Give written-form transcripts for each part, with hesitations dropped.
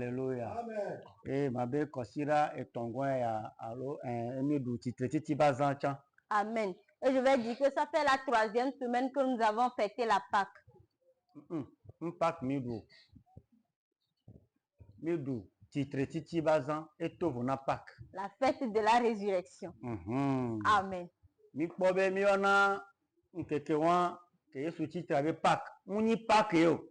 Alléluia. Amen. Et ma belle Kosira et ton goya allo un titre bazan. Amen. Et je vais dire que ça fait la 3e semaine que nous avons fêté la Pâque. Un Pâque midou. Midou titre bazan et tout vona Pâque. La fête de la résurrection. Amen. Mi pobe mi ona nkeke wan ke Yesu titre avec Pâque. On y Pâque yo.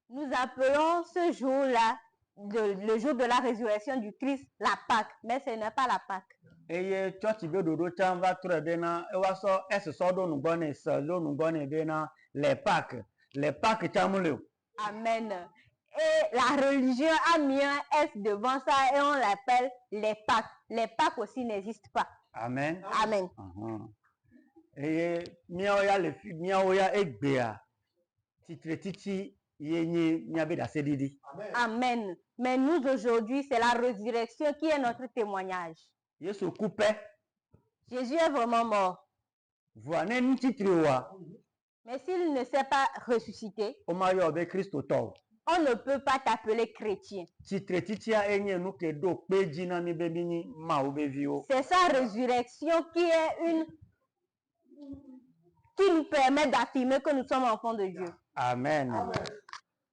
Nous appelons ce jour-là le jour de la résurrection du Christ, la Pâque, mais ce n'est pas la Pâque. Eye church be dodo cham va tre bena e wa so so do nugbone so lo nugbone bena les Pâques chamule. Amen. Et la religion a mis un S devant ça et on l'appelle les Pâques. Les Pâques aussi n'existent pas. Amen. Amen. Eye miaoya le miaoya egbea titre titi yenye miabe da sedidi. Amen. Mais nous aujourd'hui, c'est la résurrection qui est notre témoignage. Yesu coupé. Jésus est vraiment mort. Voilà un titre wa. Mais s'il ne s'est pas ressuscité, O ma yo be Christo to. on ne peut pas t'appeler chrétien. Titre titia enye nu ke do pe jina mi be bini ma o be vio. C'est sa résurrection qui nous permet d'affirmer que nous sommes enfants de Dieu. Amen.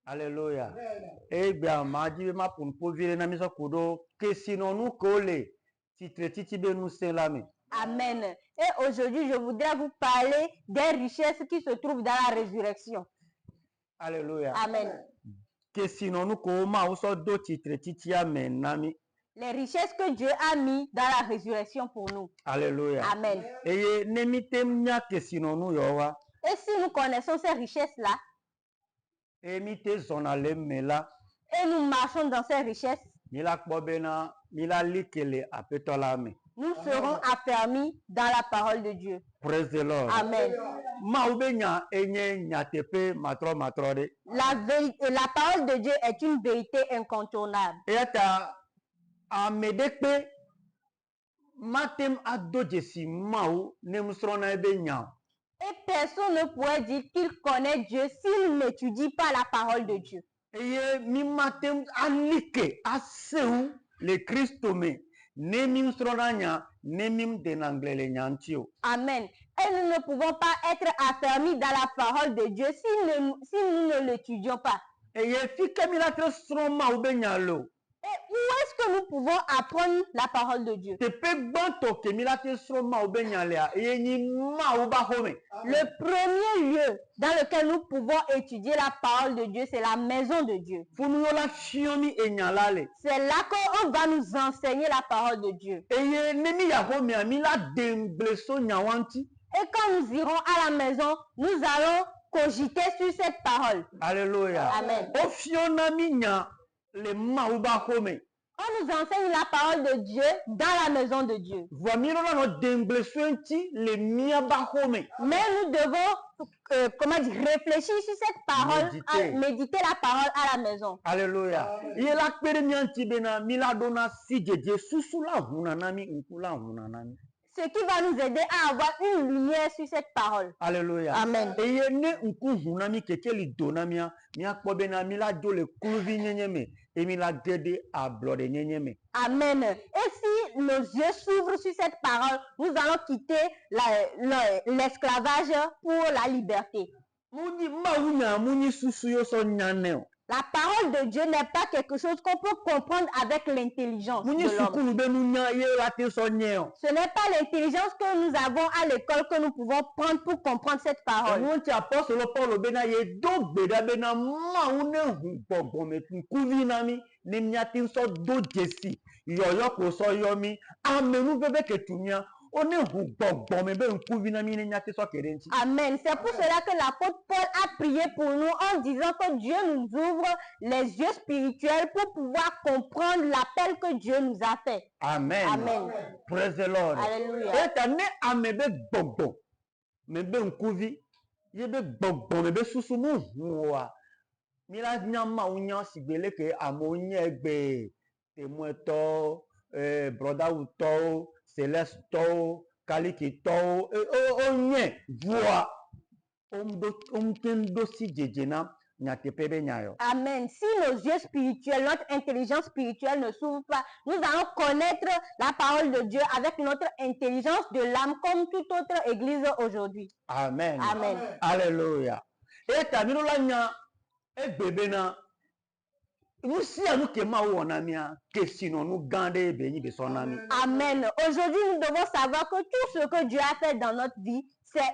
Alléluia. Et bien, ma dit ma pour vivre na miso kudo que sinon nous coller titre titi be nous c'est la main. Amen. Et aujourd'hui, je voudrais vous parler des richesses qui se trouvent dans la résurrection. Alléluia. Amen. Que sinon nous comment so do titre titi amen nami. Les richesses que Dieu a mis dans la résurrection pour nous. Alléluia. Amen. Et nemitem nya que sinon nous yowa. Et si nous connaissons ces richesses-là, Et mite zonale mela. et nous marchons dans ces richesses, Mila kbobena mila likele apetola me. nous serons affermis dans la parole de Dieu. Praise the Lord. Amen. Ma ubenya enye nyatepe matro de. La parole de Dieu est une vérité incontournable. Et ta amedekpe matem adojesi mau nemusrona ebenya. Et personne ne pourrait dire qu'il connaît Dieu s'il n'étudie pas la parole de Dieu. Et mi matem alike aseu le Christo me nemim sronanya nemim denanglele nyantio. Amen. Et nous ne pouvons pas être affermis dans la parole de Dieu si nous ne l'étudions pas. Et fika milatre sroma ubenyalo. Et où est-ce que nous pouvons apprendre la parole de Dieu? Le premier lieu dans lequel nous pouvons étudier la parole de Dieu, c'est la maison de Dieu. C'est là qu'on va nous enseigner la parole de Dieu. Et quand nous irons à la maison, nous allons cogiter sur cette parole. Alléluia. Amen. On nous enseigne la parole de Dieu dans la maison de Dieu. Mais nous devons réfléchir sur cette parole, méditer la parole à la maison. Alléluia. Ce qui va nous aider à avoir une lumière sur cette parole. Alléluia. Amen. Amen. Et si nos yeux s'ouvrent sur cette parole, nous allons quitter l'esclavage pour la liberté. La parole de Dieu n'est pas quelque chose qu'on peut comprendre avec l'intelligence de l'homme. Ce n'est pas l'intelligence que nous avons à l'école que nous pouvons prendre pour comprendre cette parole. Amen. C'est pour cela que l'apôtre Paul a prié pour nous en disant que Dieu nous ouvre les yeux spirituels pour pouvoir comprendre l'appel que Dieu nous a fait. Amen. Amen. Praise the Lord. Alléluia. Céleste Kalikito onye voix omkendo si jejena Amen. Si nos yeux spirituels, notre intelligence spirituelle ne s'ouvre pas, nous allons connaître la parole de Dieu avec notre intelligence de l'âme comme toute autre église aujourd'hui. Amen. Amen. Alléluia. Et Amen. Aujourd'hui, nous devons savoir que tout ce que Dieu a fait dans notre vie, c'est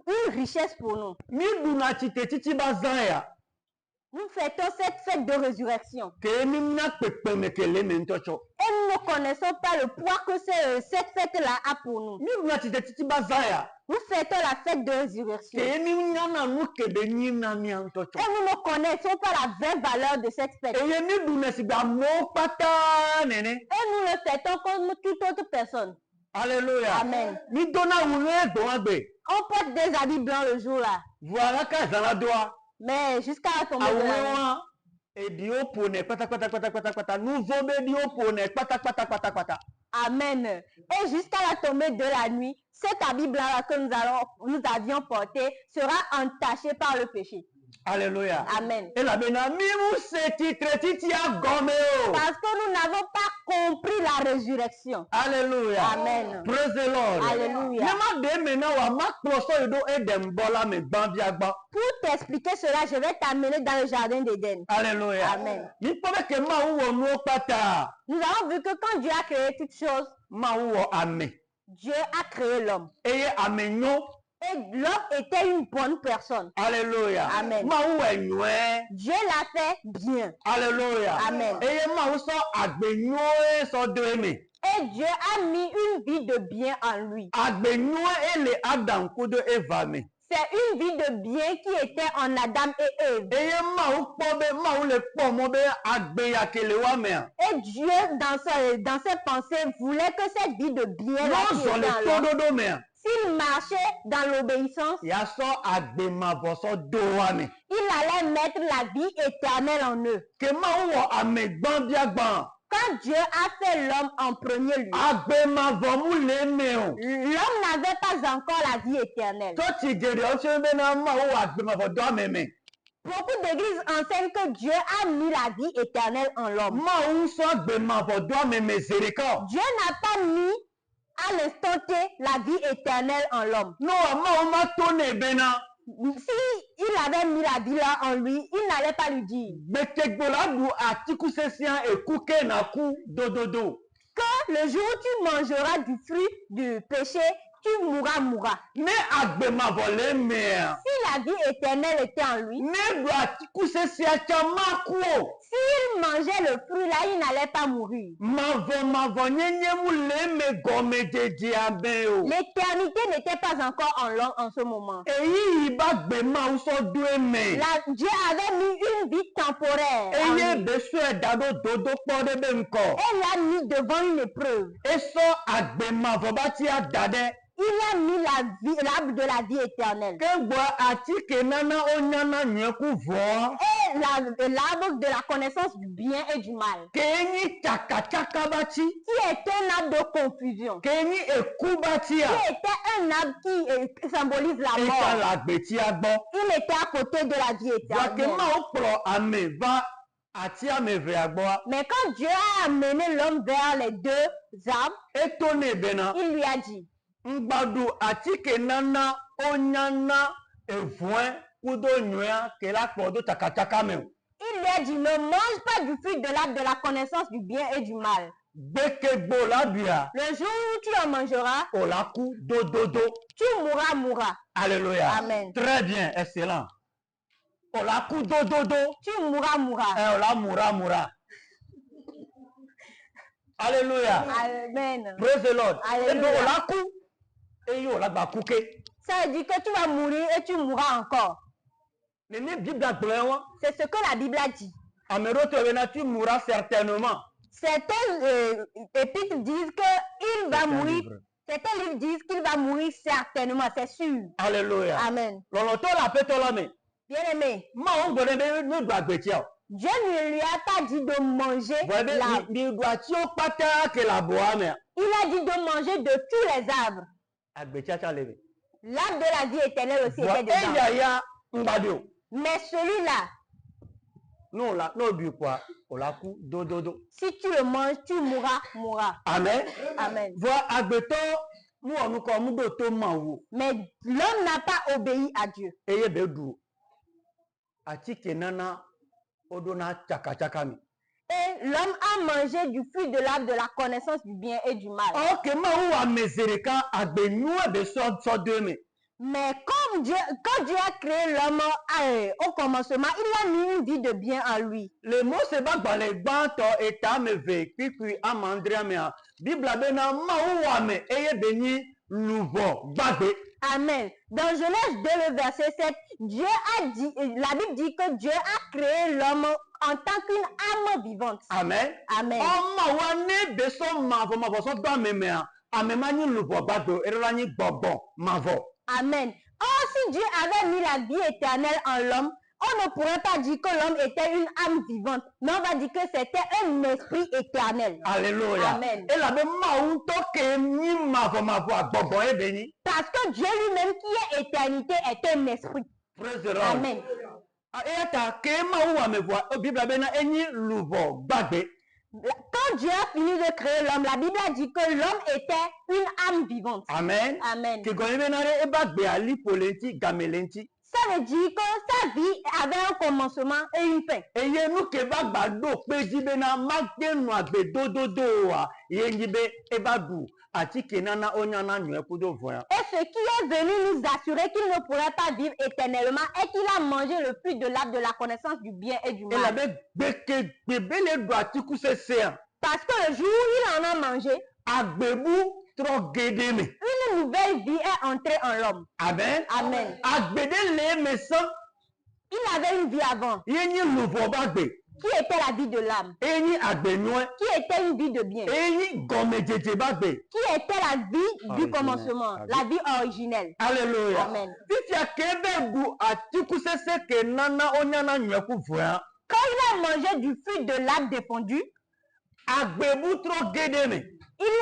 une richesse pour nous. Nous fêtons cette fête de résurrection. Et nous ne connaissons pas le poids que cette fête-là a pour nous. Nous fêtons la fête de résurrection. Et nous ne connaissons pas la vraie valeur de cette fête. Et nous le fêtons comme toute autre personne. Alléluia. Amen. On porte des habits blancs le jour-là. Mais jusqu'à la tombée de la nuit. Amen. Et jusqu'à la tombée de la nuit, cet habit blanc-là que nous avions porté sera entaché par le péché. Alléluia. Amen. Parce que nous n'avons pas compris la résurrection. Alléluia. Amen. Praise the Lord. Alléluia. Pour t'expliquer cela, je vais t'amener dans le jardin d'Éden. Alléluia. Amen. Nous avons vu que quand Dieu a créé toutes choses, Dieu a créé l'homme. Et l'homme était une bonne personne. Alléluia. Amen. Dieu l'a fait bien. Alléluia. Amen. Et Dieu a mis une vie de bien en lui. C'est une vie de bien qui était en Adam et Ève. Et Dieu, dans ses pensées, voulait que cette vie de bien s'il marchait dans l'obéissance, il allait mettre la vie éternelle en eux. Quand Dieu a fait l'homme en premier lieu, l'homme n'avait pas encore la vie éternelle. Beaucoup d'églises enseignent que Dieu a mis la vie éternelle en l'homme. Dieu n'a pas mis à l'instant T la vie éternelle en l'homme. Si il avait mis la vie là en lui, il n'allait pas lui dire que le jour où tu mangeras du fruit du péché, tu mourras. Mais si la vie éternelle était en lui, s'il mangeait le fruit là, il n'allait pas mourir. L'éternité n'était pas encore en l'homme en ce moment. Dieu avait mis une vie temporaire. Et l'a mis devant une épreuve. Il a mis l'arbre de la vie éternelle. Et l'arbre de la connaissance du bien et du mal. Qui est un arbre de confusion. Qui était un arbre qui symbolise la mort. Il était à côté de la vie éternelle. Mais quand Dieu a amené l'homme vers les deux arbres, il lui a dit, il lui a dit, ne mange pas du fruit de l'arbre de la connaissance du bien et du mal. Le jour où tu en mangeras, tu mourras. Alléluia. Amen. Très bien, excellent. Tu mourras. Alléluia. Amen. Praise the Lord. Alléluia. Ça veut dire que tu vas mourir et tu mourras encore. C'est ce que la Bible a dit. Tu mourras certainement. Certains épîtres disent qu'il va mourir. Certains livres disent qu'il va mourir certainement, c'est sûr. Alléluia. Amen. Bien aimé, Dieu ne lui a pas dit de manger l'arbre. Il a dit de manger de tous les arbres. L'arbre de la vie éternelle aussi était dedans. Mais celui-là, non là, non du quoi, on l'a coup, do. si tu le manges, tu mourras. Amen. Amen. Voilà, agbeto, nous comme d'autres maou. Mais l'homme n'a pas obéi à Dieu. Eye bedu. Atike nana, odona chakachakami. Et l'homme a mangé du fruit de l'arbre de la connaissance du bien et du mal. Ok, maou a mesereka agbenu ebe so deme. Mais quand Dieu a créé l'homme au commencement, il a mis une vie de bien en lui. Le mot se bat dans les bantes et tameve, puis amandria mea. Bible bena maou ame eye beni louvo bagbe. Amen. Dans Genèse 2, le verset 7, Dieu a dit, la Bible dit que Dieu a créé l'homme en tant qu'une âme vivante. Amen. Amen. Mawane beso mavo so do memea. Amemani louvo bagbe erani bobo mavo. Amen. Or, si Dieu avait mis la vie éternelle en l'homme, on ne pourrait pas dire que l'homme était une âme vivante, mais on va dire que c'était un esprit éternel. Alléluia. Amen. Et la même maou toke ni mavo bobo e beni. Parce que Dieu lui-même qui est éternité est un esprit. Praise the Lord. Amen. Et ta ke maou ame voix. Bible bena eni louvo bagbe. Quand Dieu a fini de créer l'homme, la Bible a dit que l'homme était une âme vivante. Amen. Amen. Que goyebenare e bagbe ali polenti gamelenti. Ça veut dire que sa vie avait un commencement et une fin. Et ye nou ke bagba do peji bena magbe no agbe do wa. Ye njibe e badu ati kenana onyana nywe kudo voya. Et ce qui est venu nous assurer qu'il ne pourrait pas vivre éternellement est qu'il a mangé le fruit de l'arbre de la connaissance du bien et du mal. Et la beke bebele do ati kusese. Parce que le jour où il en a mangé, agbebu trop gedeme. Une nouvelle vie est entrée en l'homme. Amen. Amen. Agbede le mesan. Il avait une vie avant. Yeni louvo bagbe. Qui était la vie de l'âme. Eni agbenwe. Qui était une vie de bien. Eni gomejeje bagbe. Qui était la vie du commencement. La vie originelle. Alléluia. Amen. Fifia kebe du atikusese ke nana onyana nyweku voya. Quand il a mangé du fruit de l'arbre défendu, agbebu trop gedeme. Il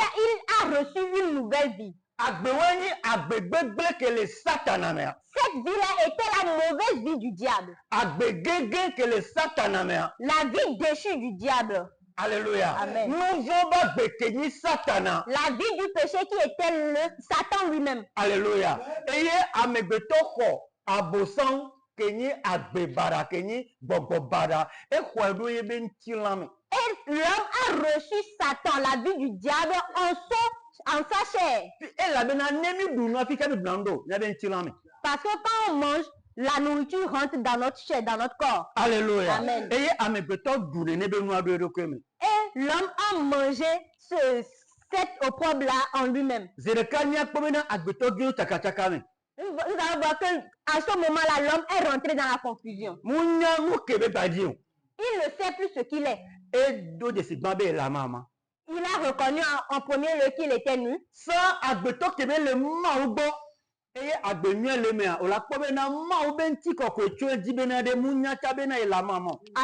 a reçu une nouvelle vie. Agbeweni agbegbegle que le satanamea. Cette vie-là était la mauvaise vie du diable. Agbegege que le satanamea. La vie déchue du diable. Alléluia. Amen. Nous avons bekeni satana. La vie du péché qui était le Satan lui-même. Alléluia. Eye amegbetoko abosan kenyi agbebara kenyi bobobara. E khwedo yebe ntilame. Et l'homme a reçu Satan, la vie du diable, en sa chair. Parce que quand on mange, la nourriture rentre dans notre chair, dans notre corps. Alléluia. Amen. Et l'homme a mangé cette opprobre-là en lui-même. Nous allons voir qu'à ce moment-là, l'homme est rentré dans la confusion. Il ne sait plus ce qu'il est. Il a reconnu en premier lieu qu'il était nu.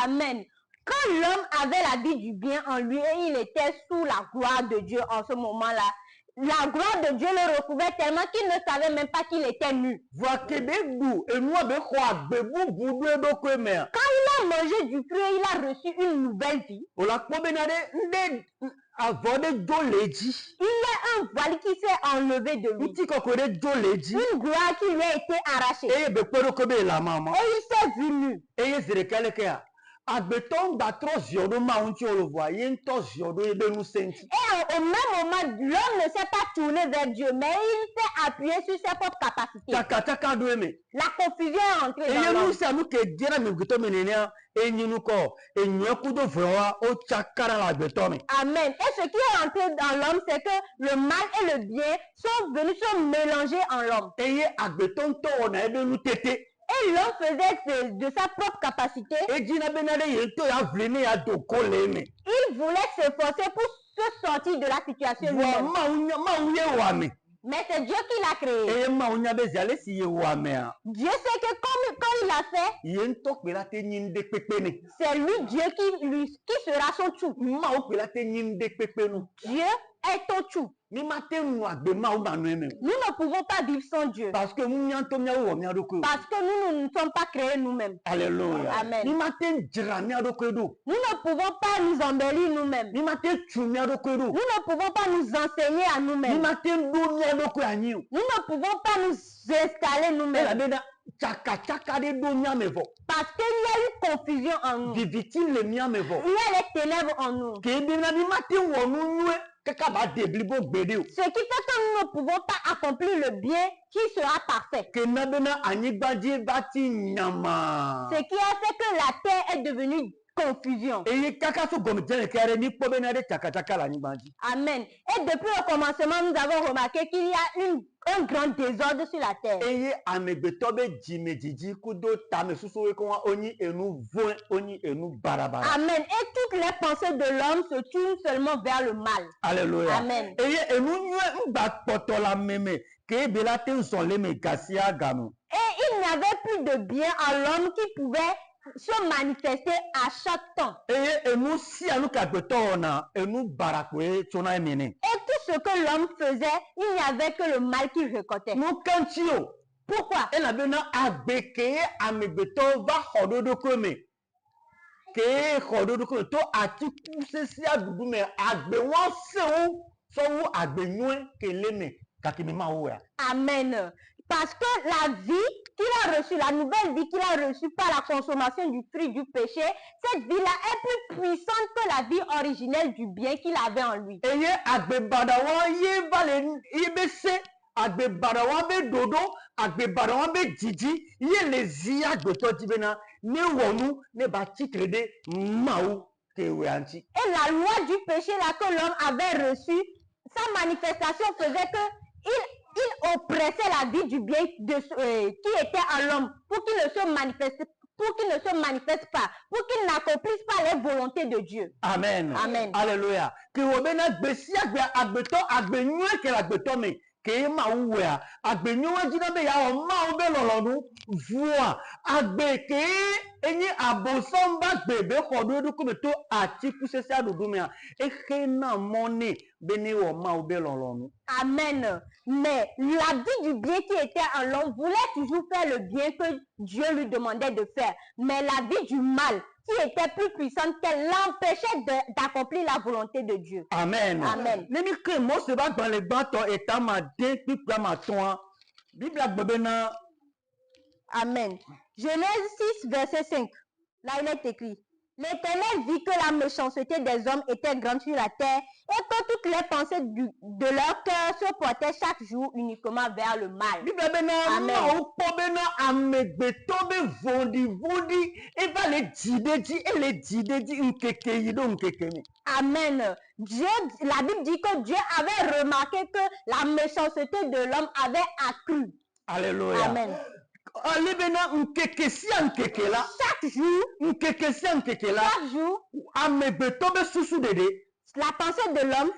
Amen. Quand l'homme avait la vie du bien en lui et il était sous la gloire de Dieu en ce moment-là, la gloire de Dieu le recouvrait tellement qu'il ne savait même pas qu'il était nu. Quand il a mangé du fruit, il a reçu une nouvelle vie. Il y a un voile qui s'est enlevé de lui. Une gloire qui lui a été arrachée. Et il s'est vu nu. Et au même moment, l'homme ne s'est pas tourné vers Dieu, mais il s'est appuyé sur ses propres capacités. La confusion est entrée dans l'homme. Amen. Et ce qui est entré dans l'homme, c'est que le mal et le bien sont venus se mélanger en l'homme. Et l'homme faisait de sa propre capacité. Il voulait s'efforcer pour se sortir de la situation lui-même. Mais c'est Dieu qui l'a créé. Dieu sait que quand il l'a fait, c'est lui, Dieu, qui sera son tout. Dieu est au-dessus. Nous ne pouvons pas vivre sans Dieu. Parce que nous ne sommes pas créés nous-mêmes. Alléluia. Amen. Nous ne pouvons pas nous embellir nous-mêmes. Nous ne pouvons pas nous enseigner à nous-mêmes. Nous ne pouvons pas nous installer nous-mêmes. Parce qu'il y a eu confusion en nous. Il y a les ténèbres en nous. Ce qui fait que nous ne pouvons pas accomplir le bien qui sera parfait. Ce qui a fait que la terre est devenue confusion. Amen. Et depuis le commencement, nous avons remarqué qu'il y a un grand désordre sur la terre. Amen. Et toutes les pensées de l'homme se tournent seulement vers le mal. Alléluia. Amen. Et il n'y avait plus de bien en l'homme qui pouvait se manifester à chaque temps. Et tout ce que l'homme faisait, il n'y avait que le mal qu'il récoltait. Pourquoi? Amen. Parce que la vie qu'il a reçue, la nouvelle vie qu'il a reçue par la consommation du fruit du péché, cette vie-là est plus puissante que la vie originelle du bien qu'il avait en lui. Et la loi du péché là que l'homme avait reçue, sa manifestation faisait que il oppressait la vie du bien qui était en l'homme pour qu'il ne se manifeste pas, pour qu'il n'accomplisse pas les volontés de Dieu. Amen. Amen. Alléluia. Amen. Mais la vie du bien qui était en l'homme voulait toujours faire le bien que Dieu lui demandait de faire. Mais la vie du mal qui était plus puissante qu'elle l'empêchait d'accomplir la volonté de Dieu. Amen. Amen. Amen. Genèse 6, verset 5. Là, il est écrit: L'Éternel vit que la méchanceté des hommes était grande sur la terre et que toutes les pensées de leur cœur se portaient chaque jour uniquement vers le mal. Amen. Dieu, la Bible dit que Dieu avait remarqué que la méchanceté de l'homme avait accru. Alléluia. Amen. Chaque jour, la pensée de l'homme,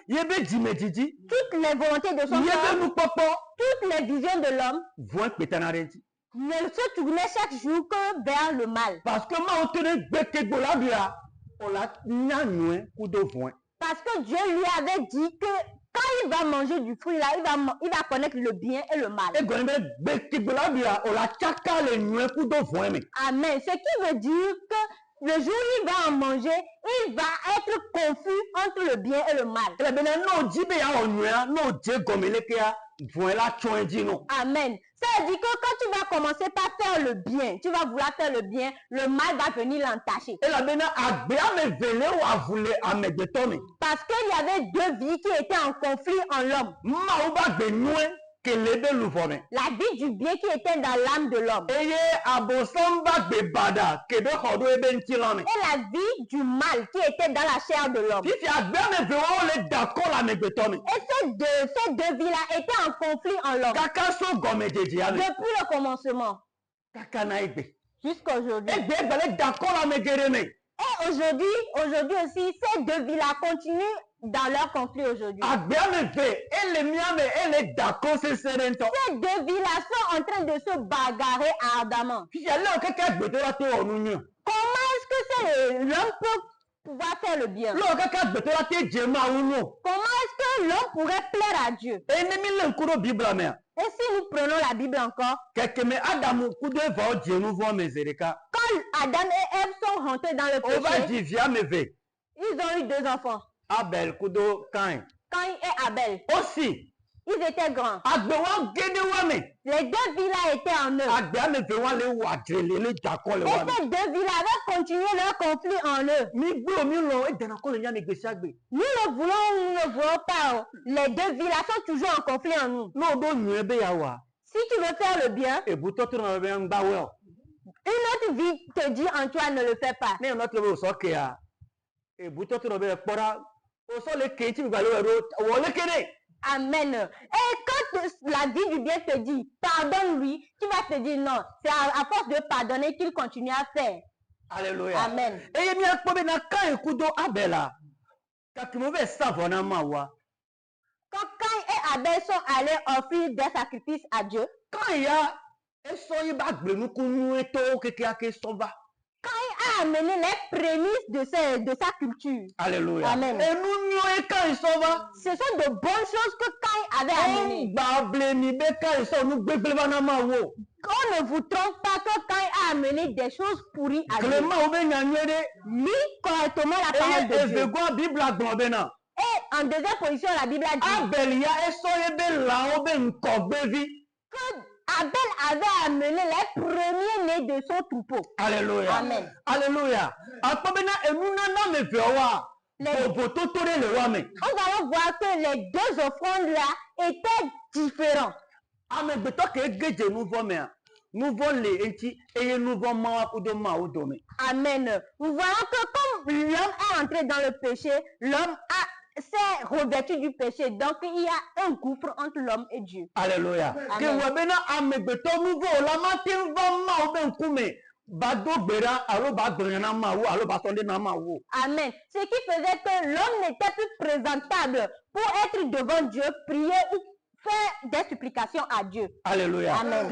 toutes les volontés de son cœur, toutes les visions de l'homme ne se tournaient chaque jour que vers le mal. Parce que Dieu lui avait dit que quand il va manger du fruit là, il va connaître le bien et le mal. Amen. Ce qui veut dire que le jour où il va en manger, il va être confus entre le bien et le mal. Amen. Ça veut dire que quand tu vas commencer par faire le bien, tu vas vouloir faire le bien, le mal va venir l'entacher. Parce qu'il y avait deux vies qui étaient en conflit en l'homme. La vie du bien qui était dans l'âme de l'homme. Et la vie du mal qui était dans la chair de l'homme. Et ces deux vies-là étaient en conflit en l'homme. Depuis le commencement. Jusqu'à aujourd'hui. Et aujourd'hui aussi, ces deux vies-là continuent dans leur conflit aujourd'hui. Ces deux vies-là sont en train de se bagarrer ardemment. Comment est-ce que l'homme peut pouvoir faire le bien? Comment est-ce que que l'homme pourrait plaire à Dieu. Et si nous prenons la Bible encore, quand Adam et Ève sont rentrés dans le péché, ils ont eu 2 enfants. Abel kudo Cain. Cain et Abel. Aussi. Ils étaient grands. Les 2 villas étaient en eux. Et ces 2 villas avaient continué leur conflit en eux. Nous ne voulons pas. Les 2 villas sont toujours en conflit en nous. Si tu veux faire le bien, une autre vie te dit en toi ne le fais pas. Amen. Et quand la vie du bien te dit, pardonne-lui, tu vas te dire non. C'est à force de pardonner qu'il continue à faire. Alléluia. Amen. Quand Cain et Abel sont allés offrir des sacrifices à Dieu, Cain a amené les prémices de sa culture. Alléluia. Amen. Ce sont de bonnes choses que Cain avait amenées. On ne vous trompe pas que Cain a amené des choses pourries à Dieu. Lis correctement la parole de Dieu. Et en deuxième position, la Bible a dit que Abel avait amené les premiers-nés de son troupeau. Alléluia. Amen. Alléluia. On allons voir que les 2 offrandes-là étaient différentes. Amen. Nous voyons que comme l'homme est entré dans le péché, l'homme s'est revêtu du péché. Donc il y a un gouffre entre l'homme et Dieu. Alléluia. Amen. Amen. Ce qui faisait que l'homme n'était plus présentable pour être devant Dieu, prier ou faire des supplications à Dieu. Alléluia. Amen.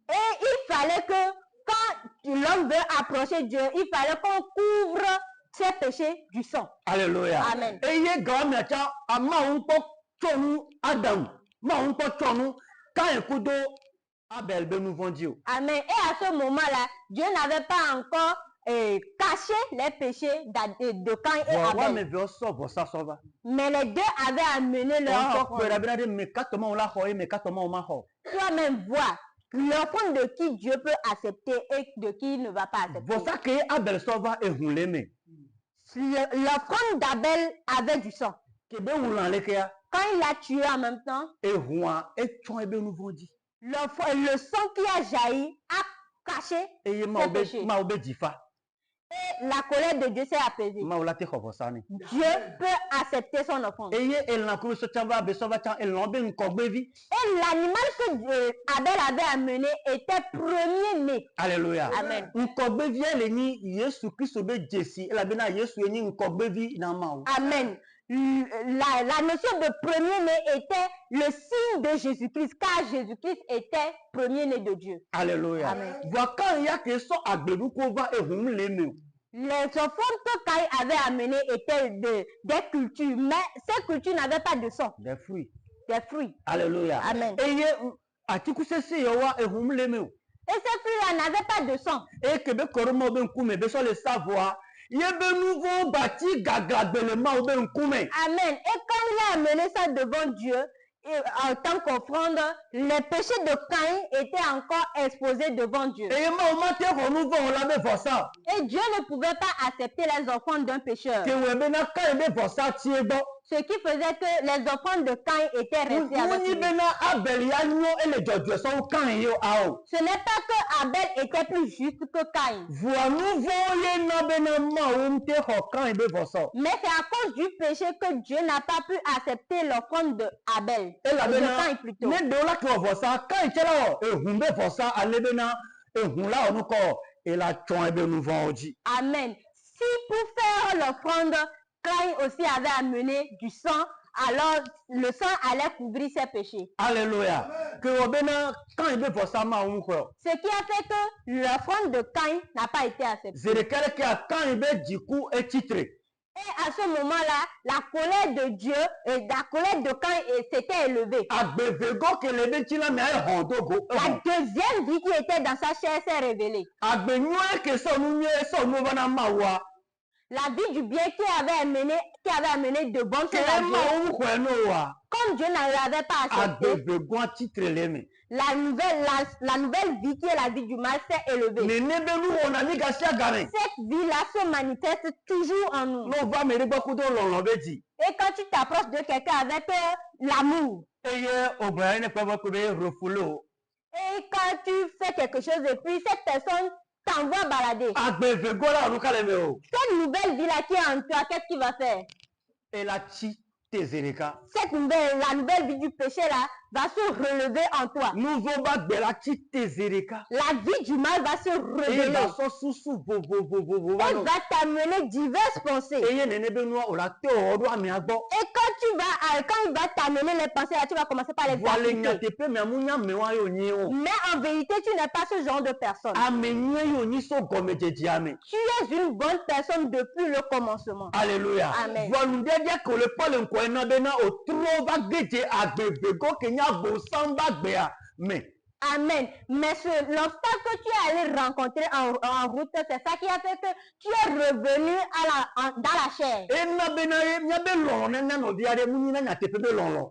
Et il fallait que quand l'homme veut approcher Dieu, il fallait qu'on couvre ses péchés du sang. Alléluia. Amen. Amen. Et à ce moment-là, Dieu n'avait pas encore caché les péchés de Cain et Abel. Mais les 2 avaient amené leur offrande. Toi-même vois l'offrande de qui Dieu peut accepter et de qui il ne va pas accepter. L'offrande d'Abel avait du sang. Quand il l'a tué en même temps, le sang qui a jailli a caché ses péchés. Et la colère de Dieu s'est apaisée. Dieu peut accepter son offrande. Et l'animal que Abel avait amené était premier-né. Alléluia. Amen. Amen. La notion de premier-né était le signe de Jésus-Christ, car Jésus-Christ était premier-né de Dieu. Alléluia. Amen. Les offrandes que Caïn avait amenées étaient des cultures, mais ces cultures n'avaient pas de sang. Des fruits. Des fruits. Alléluia. Amen. Et ces fruits-là n'avaient pas de sang. Amen. Et quand il a amené ça devant Dieu, en tant qu'offrande, les péchés de Caïn étaient encore exposés devant Dieu. Et Dieu ne pouvait pas accepter les offrandes d'un pécheur. Ce qui faisait que les offrandes de Caïn étaient restées avec lui. Ce n'est pas que Abel était plus juste que Caïn. Mais c'est à cause du péché que Dieu n'a pas pu accepter l'offrande de Abel. De Caïn plutôt. Amen. Si pour faire l'offrande, Caïn aussi avait amené du sang, alors le sang allait couvrir ses péchés. Alléluia. Que Robena, quand il veut ça, Ce qui a fait que l'offrande de Caïn n'a pas été acceptée. quand il veut du coup est titré. Et à ce moment-là, la colère de Dieu et la colère de Caïn s'était élevée. La deuxième vie qui était dans sa chair s'est révélée. La vie du bien qui avait amené de bonnes choses à Dieu. Comme Dieu n'en avait pas accepté, la nouvelle vie qui est la vie du mal s'est élevée. Cette vie-là se manifeste toujours en nous. Et quand tu t'approches de quelqu'un avec l'amour, et quand tu fais quelque chose et puis cette personne t'envoie balader, cette nouvelle vie-là qui est en toi, qu'est-ce qu'il va faire? La nouvelle vie du péché là va se relever en toi. La vie du mal va se révéler. Elle va t'amener diverses pensées. Et quand il va t'amener les pensées là, tu vas commencer par les appliquer. Mais en vérité, tu n'es pas ce genre de personne. Tu es une bonne personne depuis le commencement. Alléluia. Amen. Amen. Mais l'obstacle que tu es allé rencontrer en route, c'est ça qui a fait que tu es revenu dans la chair.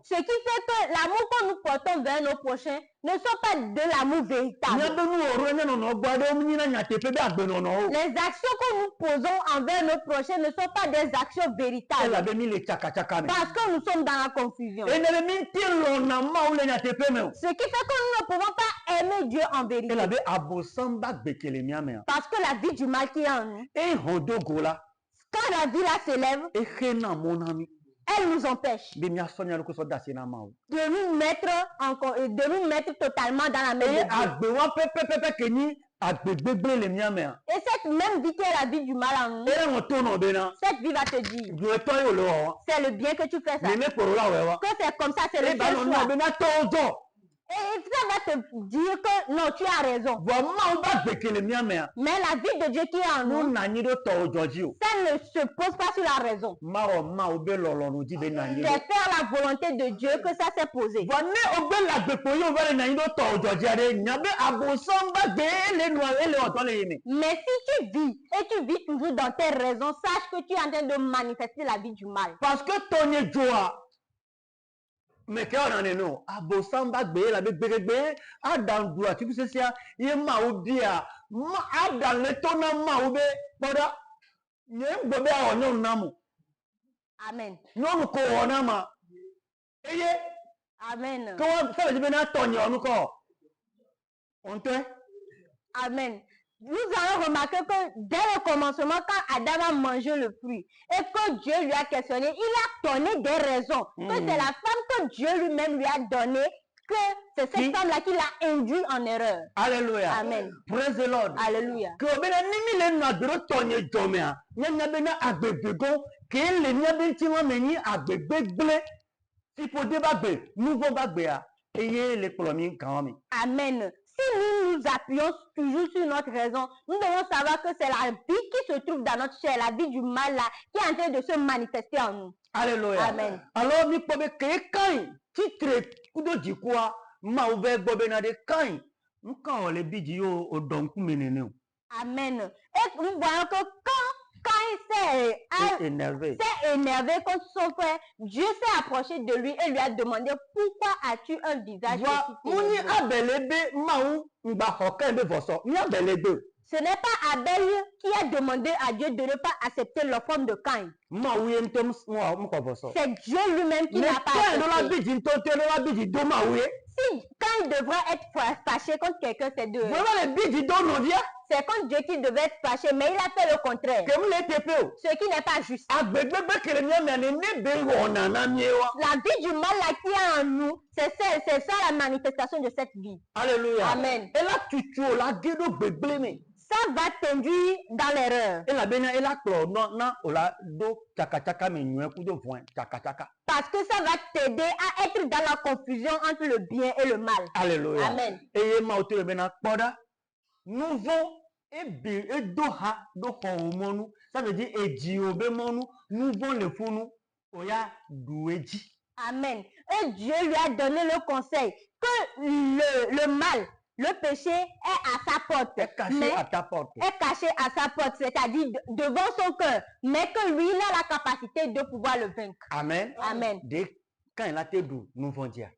Ce qui fait que l'amour que nous portons vers nos prochains ne sont pas de l'amour véritable. Les actions que nous posons envers nos prochains ne sont pas des actions véritables. Parce que nous sommes dans la confusion. Ce qui fait que nous ne pouvons pas aimer Dieu en vérité. Parce que la vie du mal qui est en nous, quand la vie là s'élève, elle nous empêche de nous mettre totalement dans la maison. Et cette même vie qui est la vie du mal en nous, cette vie va te dire, c'est le bien que tu fais ça. Que c'est comme ça, c'est le seul choix. Et ça va te dire que non, tu as raison. Mais la vie de Dieu qui est en nous, ça ne se pose pas sur la raison. C'est faire la volonté de Dieu que ça s'est posé. Mais si tu vis et tu vis toujours dans tes raisons, sache que tu es en train de manifester la vie du mal. Parce que ton joie, mais quand on est non, abosamba gbé la bébé, adam doit tu sais ça, il m'a oublié, adam le tona m'a oublié, voilà, il est bébé à on namu. Amen. Non ko onama. Eye. Amen. Comment ça veut dire na tonyo on ko? On te. Amen. Nous allons remarquer que dès le commencement, quand Adam a mangé le fruit et que Dieu lui a questionné, il a donné des raisons. Que c'est la femme que Dieu lui-même lui a donné, que c'est cette femme-là qui l'a induit en erreur. Alléluia. Amen. Praise the Lord. Alléluia. Que bena nimi le na dro tonye domea. Nya bena agbegbegon ke le nya ben ti won meni agbegbegle. Si po de bagbe, nouveau bagbe a. Eye le polomi kan mi. Amen. Si nous nous appuyons toujours sur notre raison, nous devons savoir que c'est la vie qui se trouve dans notre chair, la vie du mal là, qui est en train de se manifester en nous. Alléluia. Amen. Alors, nous pouvons quand titre kudo di quoi, ma ouvert bobena de quand, nous quand les bidio au donc menene. Amen. Et nous voyons que quand il s'est énervé contre son frère, Dieu s'est approché de lui et lui a demandé pourquoi as-tu un visage Ce n'est pas Abel qui a demandé à Dieu de ne pas accepter l'offrande de Caïn. C'est Dieu lui-même qui n'a pas accepté. Si Caïn devrait être fâché contre quelqu'un, c'est de... C'est contre Dieu qui devait être fâché, mais il a fait le contraire. Ce qui n'est pas juste. La vie du mal là qui est en nous, c'est ça la manifestation de cette vie. Alléluia. Amen. Et là, tu la gueule. ça va t'induire dans l'erreur. Et la bena et la clo non ola do chaka me nyue kudo voin chaka. Parce que ça va t'aider à être dans la confusion entre le bien et le mal. Alléluia. Amen. Et ma ote bena poda nous vont et doha do monu, ça veut dire et diobe monu, nous vont le fonu oya doueji. Amen. Et Dieu lui a donné le conseil que le mal, le péché est à sa porte. Est caché à ta porte. Est caché à sa porte, c'est-à-dire devant son cœur. Mais que lui, il a la capacité de pouvoir le vaincre. Amen. Amen. Dès quand il a été doux, nous vont dire.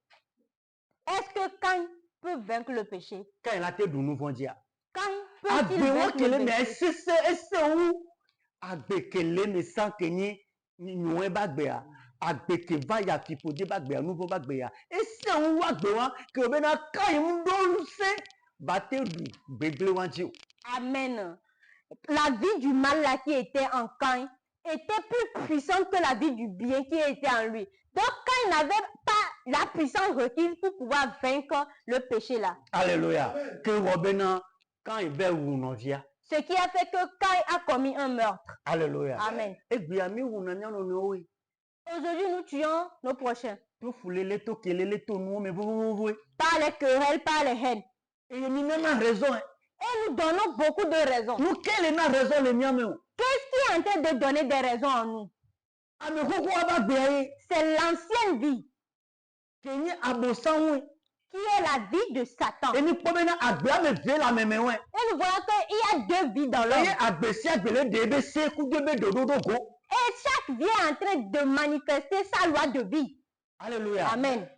Est-ce que Caïn peut vaincre le péché? Quand il a été doux, nous vont dire. Caïn peut-il vaincre le péché? Mais c'est où? Agbekele me sans kenye nyue bagbea. Agbeke va ya tipodi bagbea nouveau bagbea. Et c'est où agbewa que bena Caïn ndolse bate du begle wanji. Amen. La vie du mal là qui était en Caïn était plus puissante que la vie du bien qui était en lui. Donc Caïn n'avait pas la puissance requise pour pouvoir vaincre le péché là. Alléluia. Que Robena quand il veut ou non via. Ce qui a fait que Caïn a commis un meurtre. Alléluia. Amen. Et bien mi ou non no oui. Aujourd'hui nous tuons nos prochains. Tout foulé les to kelele to nous mais vous. Par les querelles, par les haines. Et nous avons raison. Et nous donnons beaucoup de raisons. Nous quelle est la raison les miens? Qu'est-ce qui est en train de donner des raisons en nous? C'est l'ancienne vie. Qui est la vie de Satan. Et nous voyons qu'il y a deux vies dans l'homme. Et chaque vie est en train de manifester sa loi de vie. Alléluia. Amen.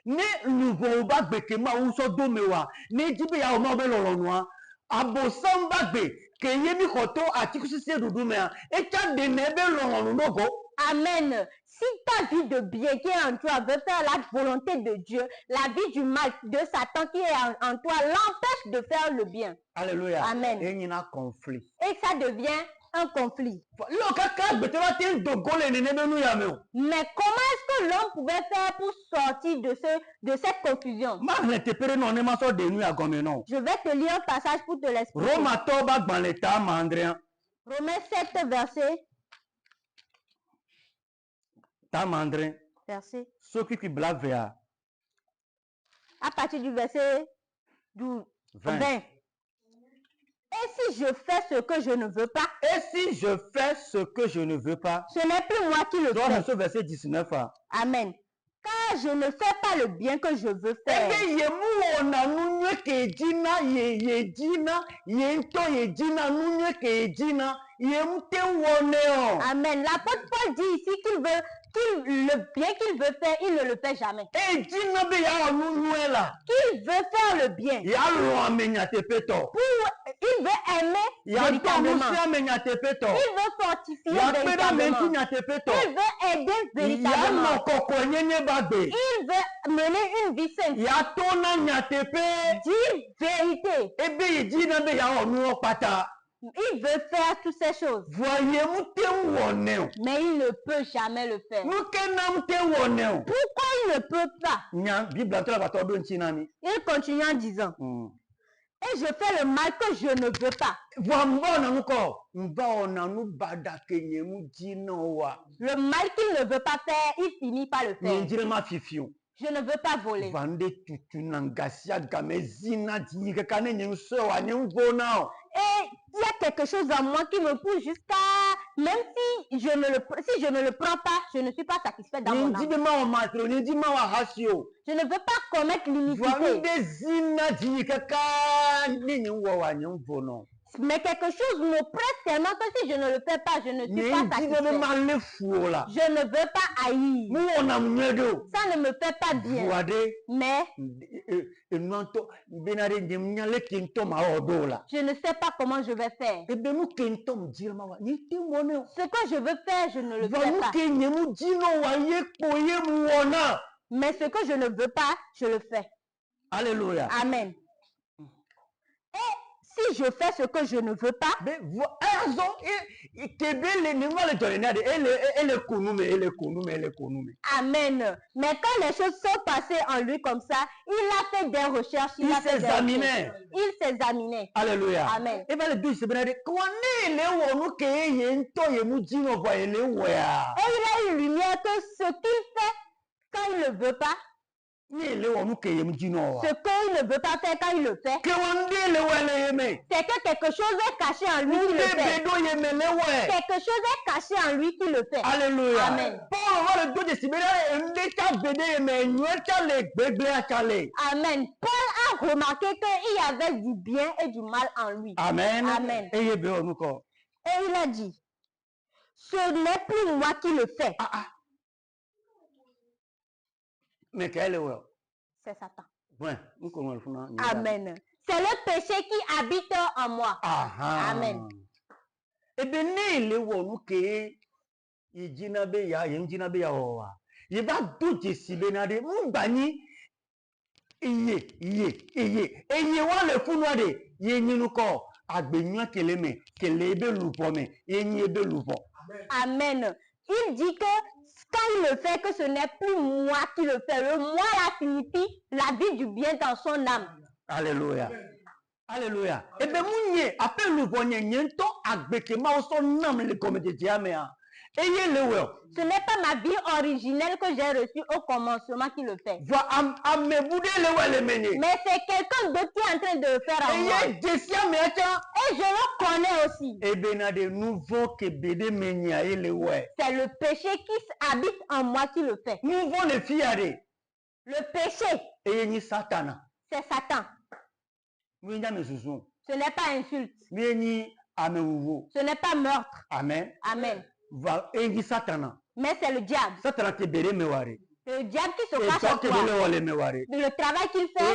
Ne nouveau bagbe ke ma uso domewa ne jibe ya oma be lolonwa abosan bagbe ke yemi koto atikusise dudumea e cha de ne be lolonu nogo. Amen. Si ta vie de bien qui est en toi veut faire la volonté de Dieu, la vie du mal de Satan qui est en toi l'empêche de faire le bien. Alléluia. Amen. Et il y a un conflit. Et ça devient un conflit. Mais comment est-ce que l'homme pouvait faire pour sortir de cette confusion? Je vais te lire un passage pour te l'expliquer. Romains 7, verset. Verset. À partir du verset 20. Et si je fais ce que je ne veux pas? Et si je fais ce que je ne veux pas? Ce n'est plus moi qui le fais. Ce verset 19. Amen. Car je ne fais pas le bien que je veux faire. Amen. L'apôtre Paul dit ici le bien qu'il veut faire, il ne le fait jamais. Qu'il veut faire le bien. Il veut aimer véritablement. Il veut fortifier véritablement. Il veut aider véritablement. Il veut mener une vie sainte. Dire vérité. Il veut faire toutes ces choses. Mais il ne peut jamais le faire. Pourquoi il ne peut pas? Il continue en disant. Et je fais le mal que je ne veux pas. Le mal qu'il ne veut pas faire, il finit par le faire. Je ne veux pas voler. Et il y a quelque chose en moi qui me pousse jusqu'à... Même si je ne le prends pas, je ne suis pas satisfait dans mon âme. Je ne veux pas commettre l'iniquité. Mais quelque chose me presse tellement que si je ne le fais pas, je ne suis pas satisfait. Je ne veux pas haïr. Ça ne me fait pas bien. Mais je ne sais pas comment je vais faire. Ce que je veux faire, je ne le fais pas. Mais ce que je ne veux pas, je le fais. Alléluia. Amen. Et si je fais ce que je ne veux pas, amen. Mais quand les choses sont passées en lui comme ça, il a fait des recherches. Il s'examinait. Il s'examinait. Alléluia. Amen. Et il a une lumière que ce qu'il fait quand il ne veut pas, ce qu'il ne veut pas faire quand il le fait, c'est que quelque chose est caché en lui qui le fait. Quelque chose est caché en lui qui le fait. Alléluia. Amen. Amen. Paul a remarqué qu'il y avait du bien et du mal en lui. Amen. Amen. Et il a dit, ce n'est plus moi qui le fais. Mais quel est c'est Satan. Ouais. Amen. C'est le péché qui habite en moi. Amen. Et bien, il va tout si benade mbani iye wa le funwa de ye nyinu ko agbenyan keleme kelebe lupome ye nyebe lupo. Amen. Il dit que quand il le fait, que ce n'est plus moi qui le fais. Le moi là signifie la vie du bien dans son âme. Alléluia. Alléluia. Et bien, mounye, appelle le bonye, nyento, agbeke, ma oso nam le comité diamea. Ce n'est pas ma vie originelle que j'ai reçue au commencement qui le fait. Mais c'est quelqu'un d'autre qui est en train de le faire en moi. Et je le connais aussi. C'est le péché qui habite en moi qui le fait. Le péché, c'est Satan. Ce n'est pas insulte. Ce n'est pas meurtre. Amen. Amen. Mais c'est le diable. Le diable qui se cache en toi. Le travail qu'il fait,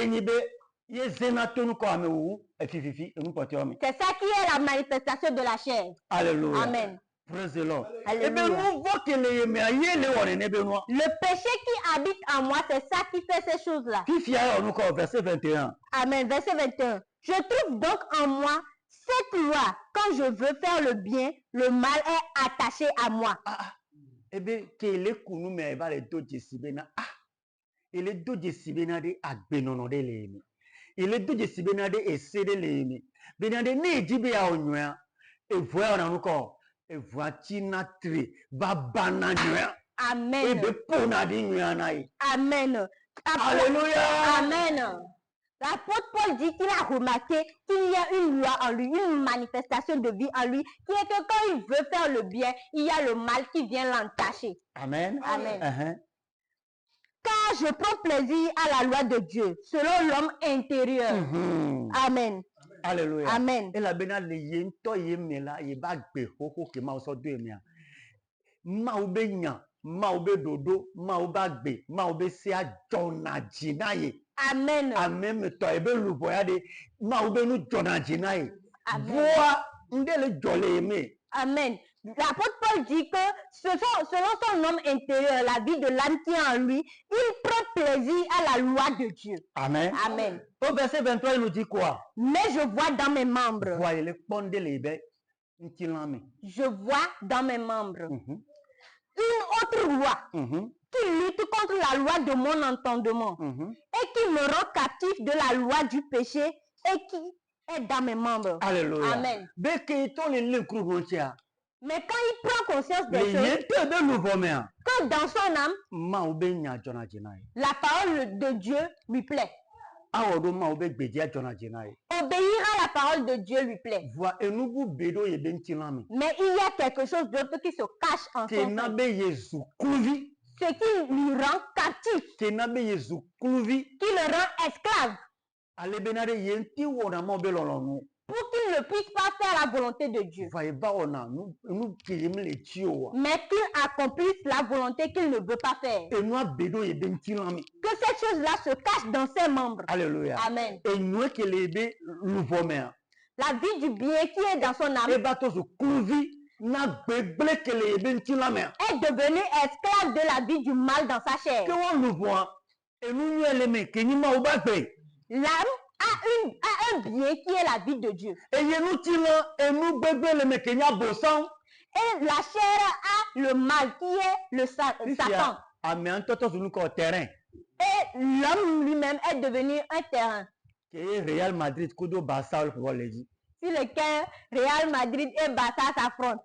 c'est ça qui est la manifestation de la chair. Alléluia. Amen. Praise the Lord. Alléluia. Le péché qui habite en moi, c'est ça qui fait ces choses-là. Verset 21. Amen. Verset 21. Je trouve donc en moi cette loi. Quand je veux faire le bien, le mal est attaché à moi. Eh bien, qu'il est connu, mais il va les deux décibéna. Il est deux décibéna de agbenono de l'émi. Il est deux décibéna de essai de l'émi. Benade ne dibe a onwa. Et voilà encore. Et voilà tinatri. Babana nwa. Amen. Et de pona di nwa naï. Amen. Alléluia. Amen. L'apôtre Paul dit qu'il a remarqué qu'il y a une loi en lui, une manifestation de vie en lui, qui est que quand il veut faire le bien, il y a le mal qui vient l'entacher. Amen. Amen. Car je prends plaisir à la loi de Dieu, selon l'homme intérieur. Amen. Alléluia. Amen. Et la bena le yento yemela yeba gbe hoko ke ma oso do emia. Ma obe nya, ma obe dodo, ma oba gbe, ma obe se a jona jinaye. Amen. Amen. Toi, ebe luboya de ma obe nu jona jinaye. Voa ndele jole eme. Amen. L'apôtre Paul dit que selon son homme intérieur, la vie de l'âme qui est en lui, il prend plaisir à la loi de Dieu. Amen. Amen. Au verset 23, il nous dit quoi? Mais je vois dans mes membres. Je vois dans mes membres une autre loi qui lutte contre la loi de mon entendement et qui me rend captif de la loi du péché et qui est dans mes membres. Alléluia. Amen. Mais quand il prend conscience des choses, que dans son âme, la parole de Dieu lui plaît. Obéir à la parole de Dieu lui plaît. Mais il y a quelque chose d'autre qui se cache en son sein. Ce qui lui rend captif. Qui le rend esclave. Pour qu'il ne puisse pas faire la volonté de Dieu. Mais qu'il accomplisse la volonté qu'il ne veut pas faire. Que cette chose-là se cache dans ses membres. Alléluia. Amen. La La vie du bien qui est dans son âme est devenue esclave de la vie du mal dans sa chair. L'âme a un bien qui est la vie de Dieu. Et la chair a le mal qui est le Satan. Et l'homme lui-même est devenu un terrain. Real Madrid, Sur lequel Real Madrid et Barça s'affrontent.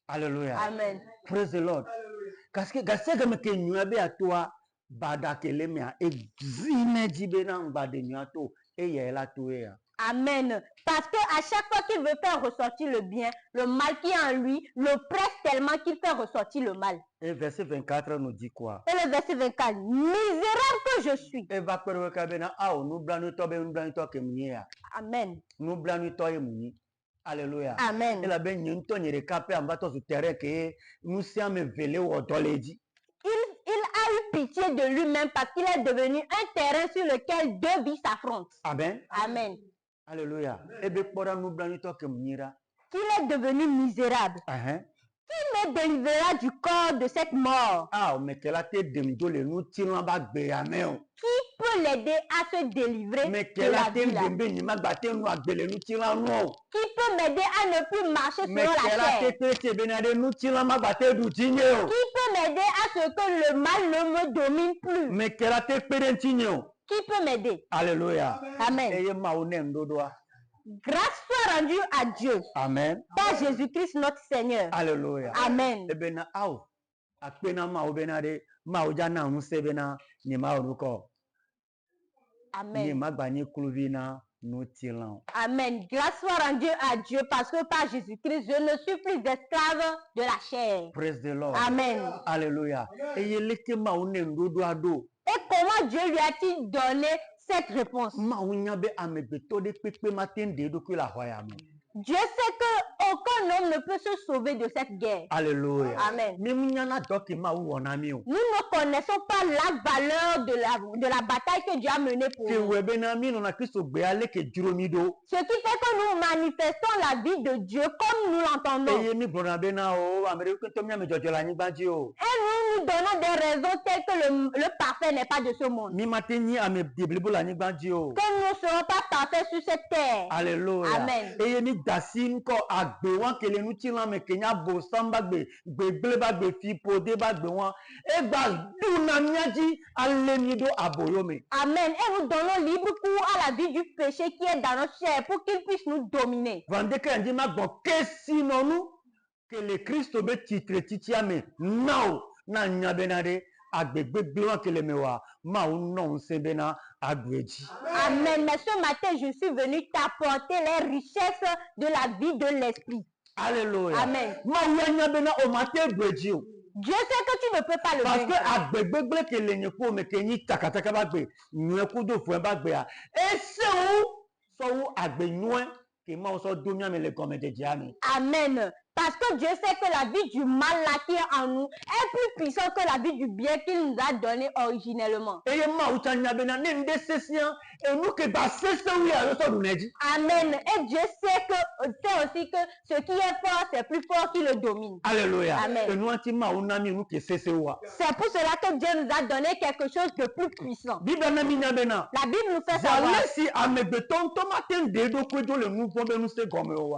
Alléluia. Amen. Praise the Lord. Parce que Amen. Parce que à chaque fois qu'il veut faire ressortir le bien, le mal qui est en lui le presse tellement qu'il fait ressortir le mal. Et verset 24 nous dit quoi? Et le verset 24, misérable que je suis. Amen. Alléluia. Amen. Il a eu pitié de lui-même parce qu'il est devenu un terrain sur lequel deux vies s'affrontent. Amen. Amen. Alléluia. Qu'il est devenu misérable. Qui me délivrera du corps de cette mort? Qui peut l'aider à se délivrer de la vie là? Qui peut m'aider à ne plus marcher selon la chair? Qui peut m'aider à ce que le mal ne me domine plus? Qui peut m'aider? Alléluia. Amen. Grâce soit rendue à Dieu. Amen. Par Jésus-Christ notre Seigneur. Alléluia. Amen. Amen. Amen. Grâce soit rendue à Dieu parce que par Jésus-Christ, je ne suis plus esclave de la chair. Praise the Lord. Amen. Alléluia. Et comment Dieu lui a-t-il donné cette réponse? Dieu sait qu'aucun homme ne peut se sauver de cette guerre. Alléluia. Amen. Nous ne connaissons pas la valeur de la bataille que Dieu a menée pour nous. Ce qui fait que nous manifestons la vie de Dieu comme nous l'entendons. Et nous donnons des raisons telles que le parfait n'est pas de ce monde. Que nous ne serons pas parfaits sur cette terre. Alléluia. Amen. Amen. Et nous donnons libre cours à la vie du péché qui est dans notre chair pour qu'il puisse nous dominer. Que le Christ be titre titiame now na nyabenade agbegbe gbewan kele mewa ma unon sebena agweji. Amen. Mais ce matin, je suis venu t'apporter les richesses de la vie de l'esprit. Alléluia. Amen. Ma unyabena o mate agweji o. Dieu sait que tu ne peux pas le parce vaincre. que agbegbe kele nyeko me kenyi takataka bagbe nyeku do fu bagbe a. E se o so agbe nwe ke ma o so domia me le komede diame. Amen. Parce que Dieu sait que la vie du mal là qui est en nous est plus puissante que la vie du bien qu'il nous a donné originellement. Amen. Et Dieu sait aussi que ce qui est fort, c'est plus fort qui le domine. Alléluia. Amen. C'est pour cela que Dieu nous a donné quelque chose de plus puissant. La Bible nous fait savoir.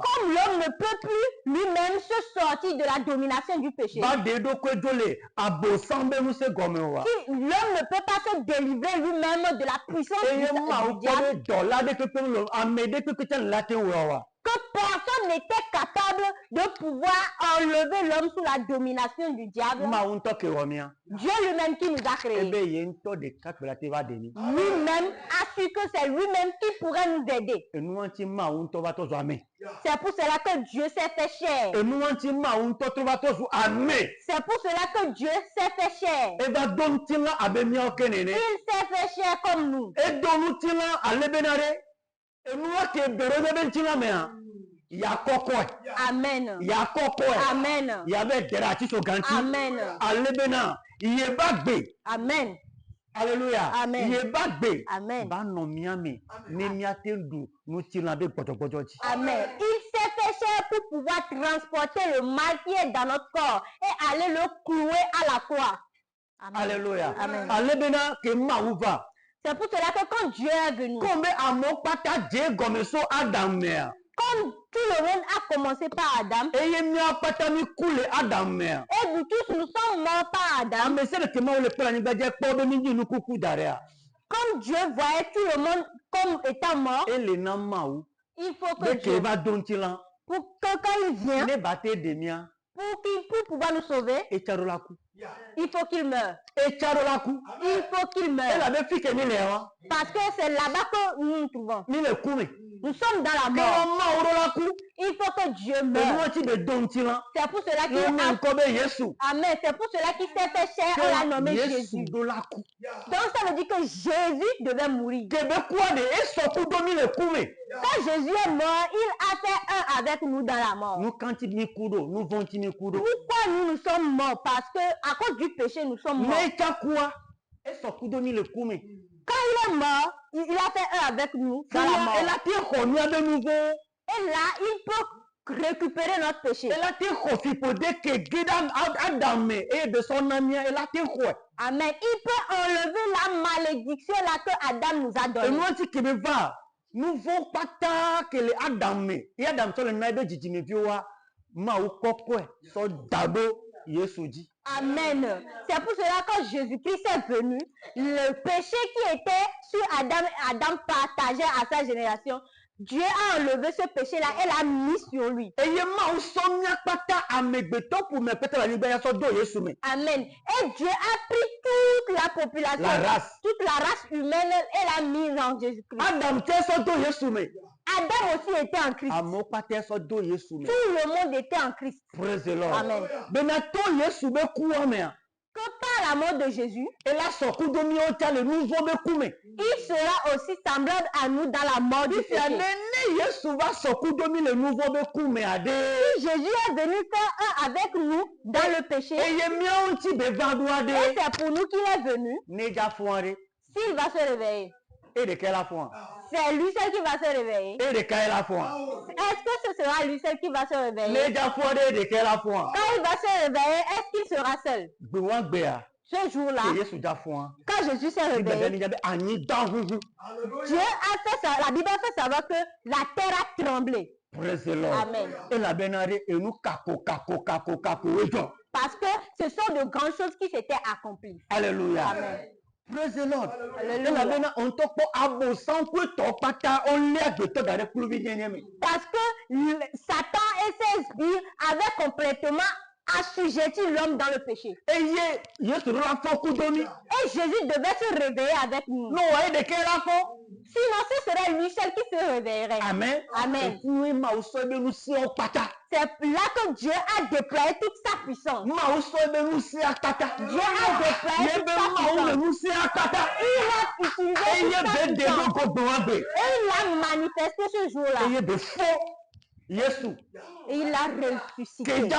Comme l'homme ne peut plus lui-même se sortir de la domination du péché. Si l'homme ne peut pas se délivrer lui-même de la puissance du diable, que personne n'était capable de pouvoir enlever l'homme sous la domination du diable. Dieu lui-même qui nous a créés. Lui-même a su que c'est lui-même qui pourrait nous aider. C'est pour cela que Dieu s'est fait chair. C'est pour cela que Dieu s'est fait chair. Il s'est fait chair comme nous. Amen. Amen. Amen. Amen. Alléluia. Amen. Amen. Amen. Il s'est fait chair pour pouvoir transporter le mal qui est dans notre corps et aller le clouer à la croix. Alléluia. Amen. Alléluia. C'est pour cela que quand Dieu est venu, comme tout le monde a commencé par Adam, et nous tous nous sommes morts par Adam, comme Dieu voyait tout le monde comme étant mort, il faut que Dieu, pour que quand il vient, pour pouvoir nous sauver, il faut qu'il meure. Il faut qu'il meure. Parce que c'est là-bas que nous nous trouvons. Nous sommes dans la mort. Il faut que Dieu meure. C'est pour cela qu'il Amen. C'est pour cela qu'il s'est fait chair, on l'a nommé Jésus. Donc ça veut dire que Jésus devait mourir. Quand Jésus est mort, il a fait un avec nous dans la mort. Pourquoi nous sommes morts? Parce que à cause du péché, nous sommes morts. Quand il est mort, il a fait un avec nous dans la mort. Et là, il peut récupérer notre péché. Amen. Il peut enlever la malédiction là que Adam nous a donnée. Nous voulons pas tant que les Adam et Adam sur le naïbe jijimevioa maukokwe so dabo Yesuji. Amen. C'est pour cela que Jésus-Christ est venu, le péché qui était sur Adam, Adam partageait à sa génération. Dieu a enlevé ce péché-là et l'a mis sur lui. Amen. Et Dieu a pris toute la population, toute la race humaine et l'a mise en Jésus-Christ. Adam aussi était en Christ. Tout le monde était en Christ. Praise the Lord. Amen. Que par la mort de Jésus, il sera aussi semblable à nous dans la mort du péché. Si Jésus est venu faire un avec nous dans le péché, et c'est pour nous qu'il est venu, s'il va se réveiller, c'est lui seul qui va se réveiller. Est-ce que ce sera lui seul qui va se réveiller? Quand il va se réveiller, est-ce qu'il sera seul? Ce jour-là, quand Jésus s'est réveillé, Dieu a fait ça, la Bible a fait savoir que la terre a tremblé. Amen. Parce que ce sont de grandes choses qui s'étaient accomplies. Alléluia. Amen. Praise the Lord. Parce que Satan et ses esprits avaient complètement assujetti l'homme dans le péché. Et Jésus devait se réveiller avec nous. Sinon, ce serait lui seul qui se réveillerait. Amen. Amen. C'est là que Dieu a déployé toute sa puissance. Dieu a déployé toute sa puissance. Il a utilisé toute sa puissance. Et il l'a manifesté ce jour-là. Et il a ressuscité. Amen.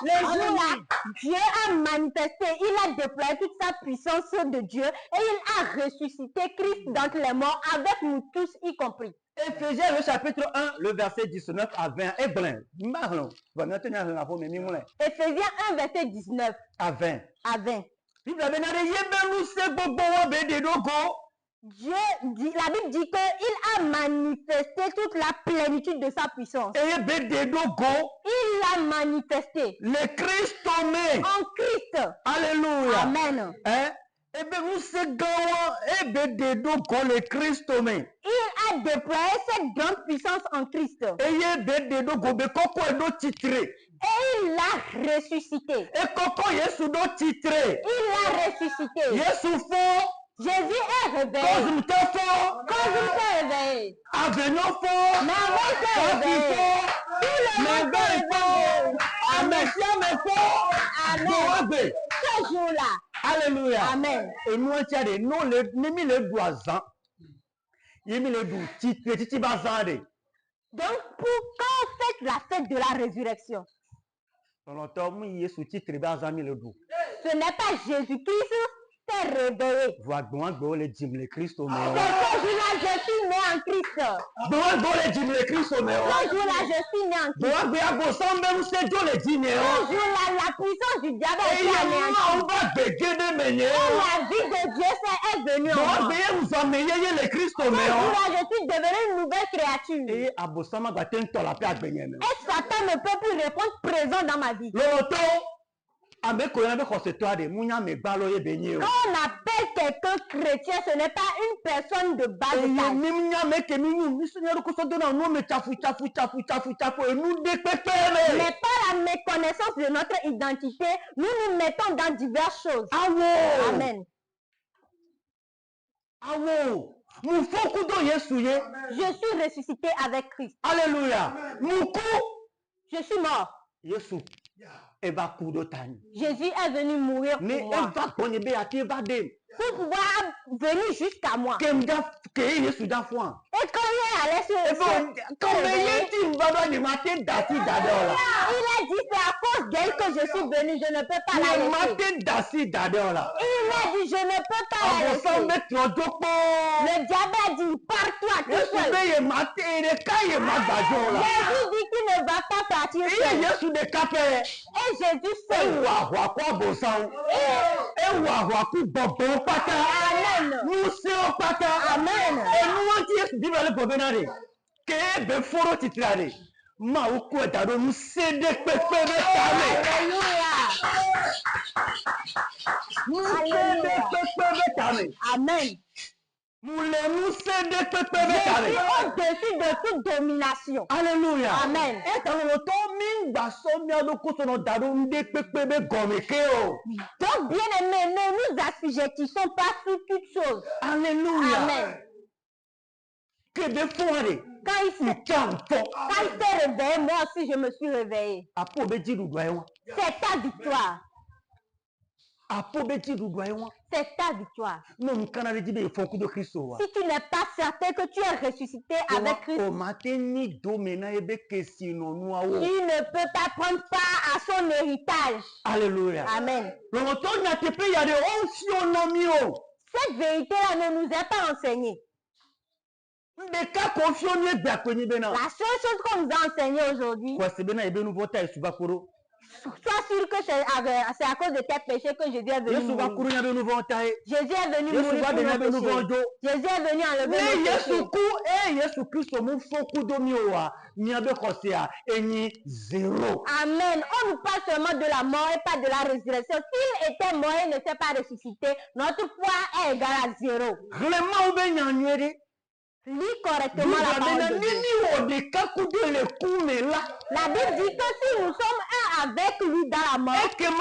Le jour-là, Dieu a manifesté, il a déployé toute sa puissance de Dieu et il a ressuscité Christ d'entre les morts avec nous tous y compris. Éphésiens le chapitre 1, le verset 19 à 20. Éphésiens 1, verset 19 à 20. Dieu dit, la Bible dit qu'il a manifesté toute la plénitude de sa puissance. Il l'a manifesté. Le Christ en Christ. Alléluia. Amen. Il a déployé cette grande puissance en Christ. Et il l'a ressuscité. Il l'a ressuscité. Jésus est réveillé. Quand il s'est réveillé. Mais avant il s'est réveillé. Tout le monde s'est réveillé. Amen. Ce jour-là. Alléluia. Amen. Et nous, on tient des noms, les doisans. Donc, pour quand on fête la fête de la résurrection, ce n'est pas Jésus-Christ, c'est est réveillé. Ce jour-là, je suis né en Christ. Ce jour-là, je suis né en Christ. Ce jour-là, la puissance du diable est anéantie. Et la vie de Dieu est venue en moi. Ce jour-là, je suis devenu une nouvelle créature. Et Satan ne peut plus répondre présent dans ma vie. Quand on appelle quelqu'un chrétien, ce n'est pas une personne de bas de taille. Mais par la méconnaissance de notre identité, nous nous mettons dans diverses choses. Amen. Je suis ressuscité avec Christ. Alléluia. Je suis mort. Jésus est venu mourir pour moi. Pour pouvoir venir jusqu'à moi. Et quand il allait sur le ciel, il a dit c'est à cause d'elle que je suis venu, je ne peux pas la laisser. Il a dit je ne peux pas la laisser. Le diable a dit pars-toi tout seul. Jésus dit qu'il ne va pas partir seul. Et Jésus seul. Amen. Amen. Amen. Au-dessus de toute domination. Alléluia. Amen. Donc, bien aimé, ne nous assujettissons pas sur toutes choses. Alléluia. Amen. Quand il s'est réveillé, moi aussi je me suis réveillé. C'est ta victoire. C'est ta victoire. Si tu n'es pas certain que tu es ressuscité avec Christ, tu ne peux pas prendre part à son héritage. Alléluia. Amen. Cette vérité-là ne nous est pas enseignée. La seule chose qu'on nous a enseignée aujourd'hui, sois sûr que c'est à cause de tes péchés que Jésus est venu mourir. Jésus est venu mourir pour nos péchés. Jésus est venu enlever nos péchés. Amen. On nous parle seulement de la mort et pas de la résurrection. S'il était mort et ne s'est pas ressuscité, notre foi est égale à 0. Lis correctement la parole de Dieu. La Bible dit que si nous sommes un avec lui dans la mort, nous serons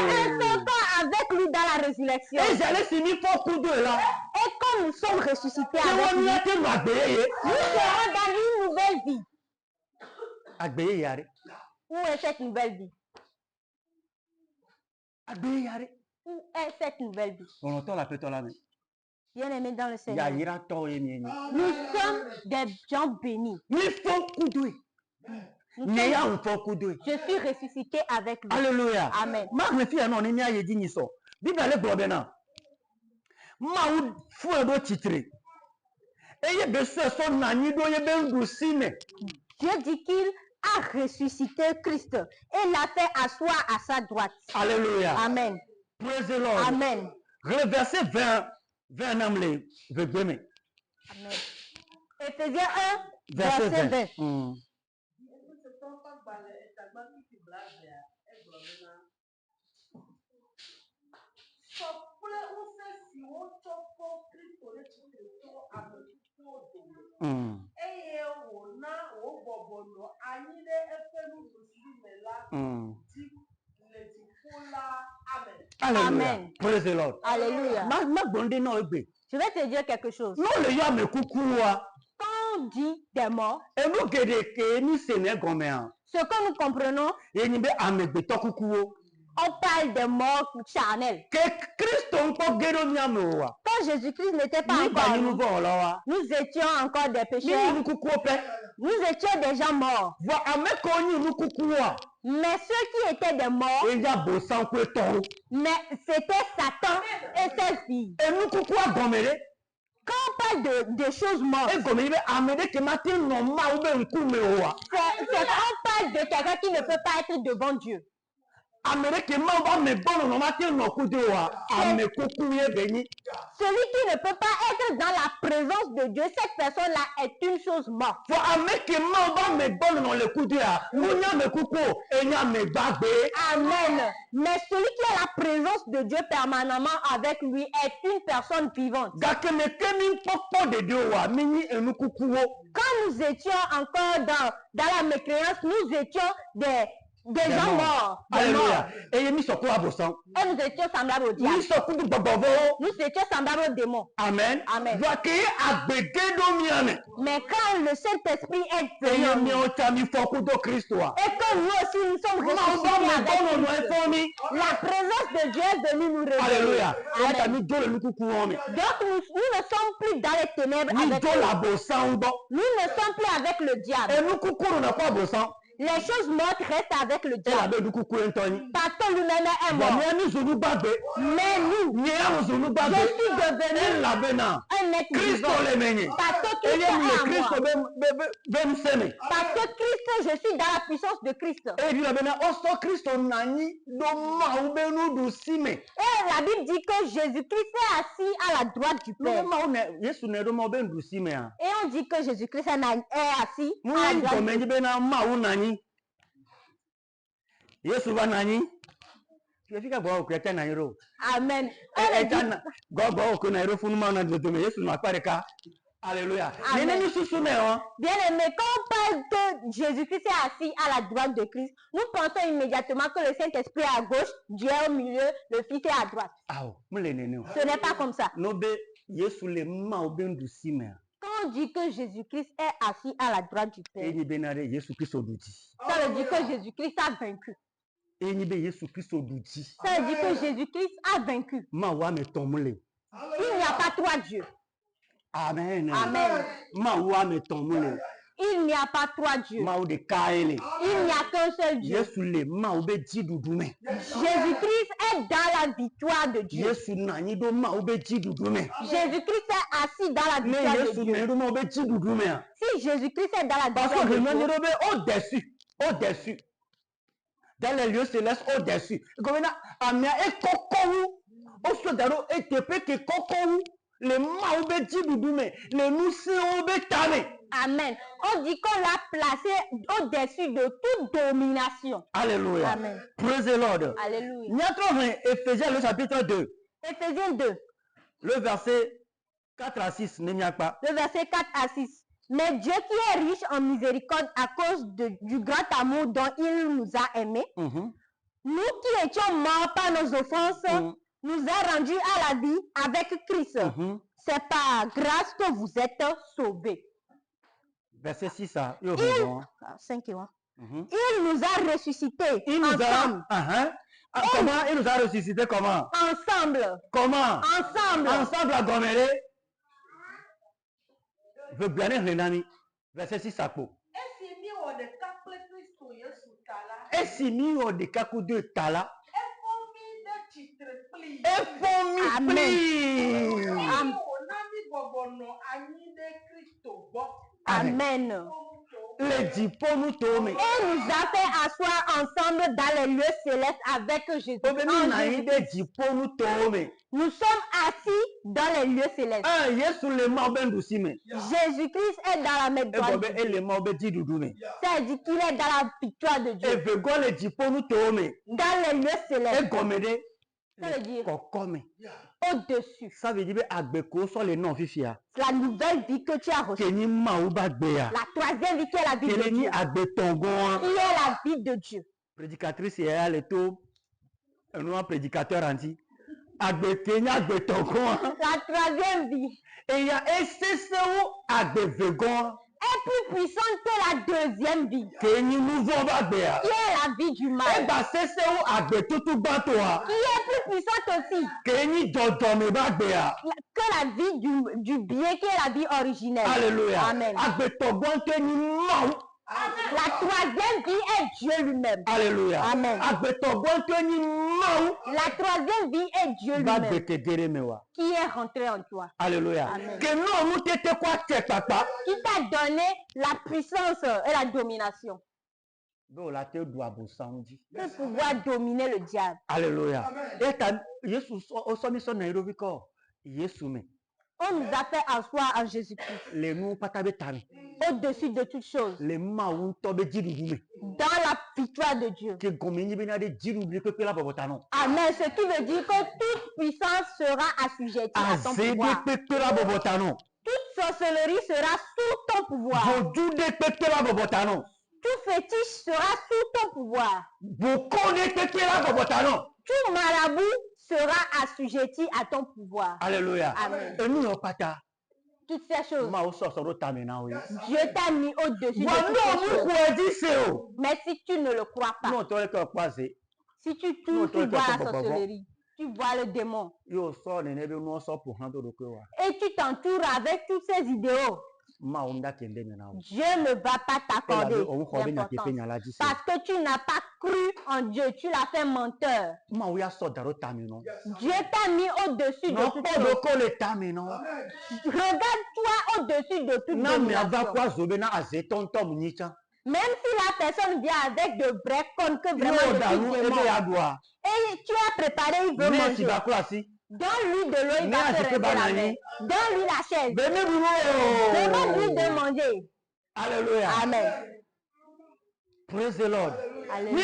un seul temps avec lui dans la résurrection. Et quand nous sommes ressuscités avec lui, nous serons dans une nouvelle vie. Où est cette nouvelle vie? Où est cette nouvelle vie? Bien aimé dans le Seigneur, nous sommes des gens bénis. Je suis ressuscité avec lui. Alléluia. Amen. Dieu dit qu'il a ressuscité Christ et l'a fait asseoir à sa droite. Alléluia. Amen. Praise the Lord. Amen. Verset 20. Amen. Éphésiens 1, verset 20. Amen. Praise the Lord. Alléluia. Je vais te dire quelque chose. Quand on dit des morts, ce que nous comprenons, on parle des morts charnels. Quand Jésus-Christ n'était pas encore nous étions encore des pécheurs. Nous étions des gens morts. Mais ceux qui étaient des morts, mais c'était Satan et ses filles. Quand on parle de choses mortes, c'est quand on parle de quelqu'un qui ne peut pas être devant Dieu. Celui qui ne peut pas être dans la présence de Dieu, cette personne-là est une chose morte. Amen. Mais celui qui a la présence de Dieu permanemment avec lui est une personne vivante. Quand nous étions encore dans la mécréance, nous étions des gens morts. Alléluia. Et nous étions semblables au diable. Nous étions semblables aux démons. Amen. Amen. Mais quand le Saint-Esprit est venu, et que nous aussi nous sommes ressuscités avec lui, la présence de Dieu est venue nous révéler. Alléluia. Donc nous ne sommes plus dans les ténèbres avec lui. Nous ne sommes plus avec le diable. Les choses mortes restent avec le diable. Parce que lui-même est mort. Mais nous, je suis devenu un être vivant. Parce que Christ est en moi. Parce que Christ, je suis dans la puissance de Christ. Et la Bible dit que Jésus-Christ est assis à la droite du Père. Et on dit que Jésus-Christ est assis à la droite du Père. Amen. Alléluia. Bien aimé, quand on parle que Jésus-Christ est assis à la droite de Christ, nous pensons immédiatement que le Saint-Esprit est à gauche, Dieu est au milieu, le Fils est à droite. Ce n'est pas comme ça. Quand on dit que Jésus-Christ est assis à la droite du Père, ça veut dire que Jésus-Christ a vaincu. Ça veut dire que Jésus-Christ a vaincu. Il n'y a pas trois dieux. Amen. Amen. Il n'y a pas trois dieux. Il n'y a qu'un seul Dieu. Jésus-Christ est dans la victoire de Dieu. Jésus-Christ est assis dans la victoire de Dieu. Si Jésus-Christ est dans la victoire de Dieu, au-dessus, dans les lieux célestes, au-dessus. Amen. On dit qu'on l'a placé au-dessus de toute domination. Alléluia. Amen. Praise the Lord. Alléluia. Éphésiens le chapitre 2. Éphésiens 2. Le verset 4 à 6. Le verset 4 à 6. Mais Dieu qui est riche en miséricorde à cause du grand amour dont il nous a aimés, nous qui étions morts par nos offenses, nous a rendus à la vie avec Christ. C'est par grâce que vous êtes sauvés. Verset 6 à 5 et 1. Il nous a ressuscités ensemble. Comment il nous a ressuscités? Comment? Ensemble. Comment? Ensemble. Ensemble à Goméré. Verset 6 à quoi? Amen. Et nous a fait asseoir ensemble dans les lieux célestes avec Jésus. Nous sommes assis dans les lieux célestes. Jésus-Christ est dans la main droite de Dieu. C'est-à-dire qu'il est dans la victoire de Dieu. Dans les lieux célestes. Ça veut dire au-dessus. Ça veut dire la nouvelle vie que tu as reçue. La troisième vie qui est la vie de Dieu. Qui est la vie de Dieu. Prédicatrice elle est un prédicateur anti. La troisième vie. Et il y a est plus puissante que la deuxième vie. Qui est la vie du mal. Qui est plus puissante aussi. Que la vie du bien, qui est la vie originelle. Alléluia. Amen. La troisième vie est Dieu lui-même. Alléluia. Amen. La troisième vie est Dieu lui-même qui est rentré en toi. Alléluia. Amen. Qui t'a donné la puissance et la domination. De pouvoir dominer le diable. Alléluia. On nous a fait asseoir en Jésus-Christ. Au-dessus de toutes choses. Dans la victoire de Dieu. Amen. Ce qui veut dire que toute puissance sera assujettie à ton pouvoir. Toute sorcellerie sera sous ton pouvoir. Tout fétiche sera sous ton pouvoir. Tout marabout sera assujetti à ton pouvoir. Alléluia. Amen. Toutes ces choses. Dieu t'a mis au-dessus de toutes ces choses. Mais si tu ne le crois pas, si tu vois la sorcellerie, tu vois le démon, et tu t'entoures avec tous ces idéaux, Dieu ne va pas t'accorder l'importance. Parce que tu n'as pas cru en Dieu, tu l'as fait menteur. Dieu t'a mis au-dessus de toutes choses. Regarde-toi au-dessus de toute domination. Même si la personne vient avec de vrais connes que vraiment et tu as préparé, il veut manger. Donne-lui de l'eau, il va se rincer la main. Donne-lui la chaise. Demande-lui de manger. Alléluia. Amen. Praise the Lord. Alléluia.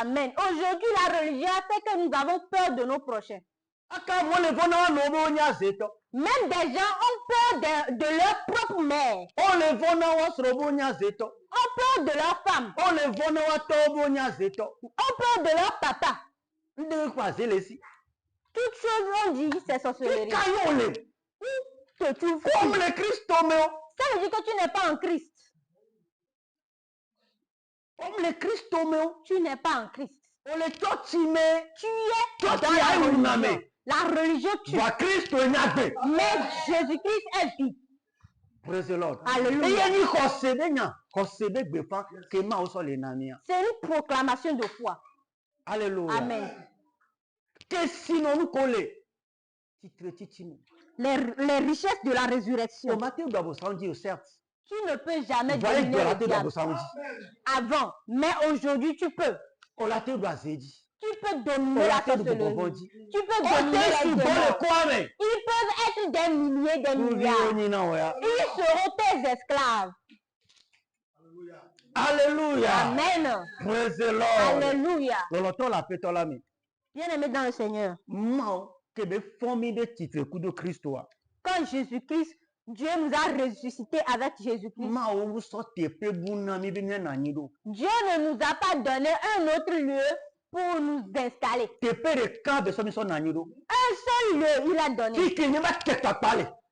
Amen. Aujourd'hui, la religion a fait que nous avons peur de nos prochains. Même des gens ont peur de leur propre mère. Ont peur de leur femme. Ont peur de leur papa. Toutes choses on dit c'est sorcellerie. Comme le Christ. Ça veut dire que tu n'es pas en Christ. Tu n'es pas en Christ. Tu es dans la religion. La religion tue. Mais Jésus-Christ est vie. Praise the Lord. Alléluia. C'est une proclamation de foi. Alléluia. Amen. Les richesses de la résurrection. Tu ne peux jamais dominer le diable. Avant, mais aujourd'hui tu peux. Tu peux dominer la sorcellerie. Tu peux dominer les démons. Ils peuvent être des milliers, des milliards. Ils seront tes esclaves. Alléluia. Amen. Praise the Lord. Alléluia. Bien-aimé dans le Seigneur. Quand Jésus-Christ, Dieu nous a ressuscités avec Jésus-Christ. Dieu ne nous a pas donné un autre lieu pour nous installer. Un seul lieu, il a donné.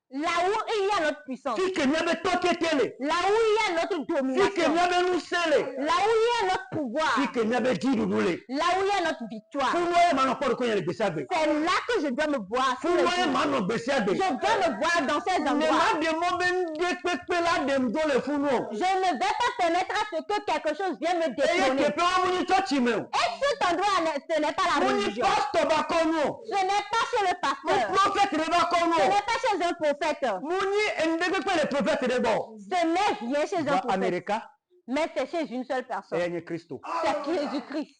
Là où il y a notre puissance. Là où il y a notre domination. Là où il y a notre pouvoir. Là où il y a notre victoire. C'est là que je dois me voir. Je dois me voir dans ces endroits. Je ne vais pas permettre à ce que quelque chose vienne me détrôner. Et cet endroit, ce n'est pas la religion. Ce n'est pas chez le pasteur. Ce n'est pas chez un prophète. Ce n'est rien chez un prophète. Mais c'est chez une seule personne. C'est Jésus-Christ.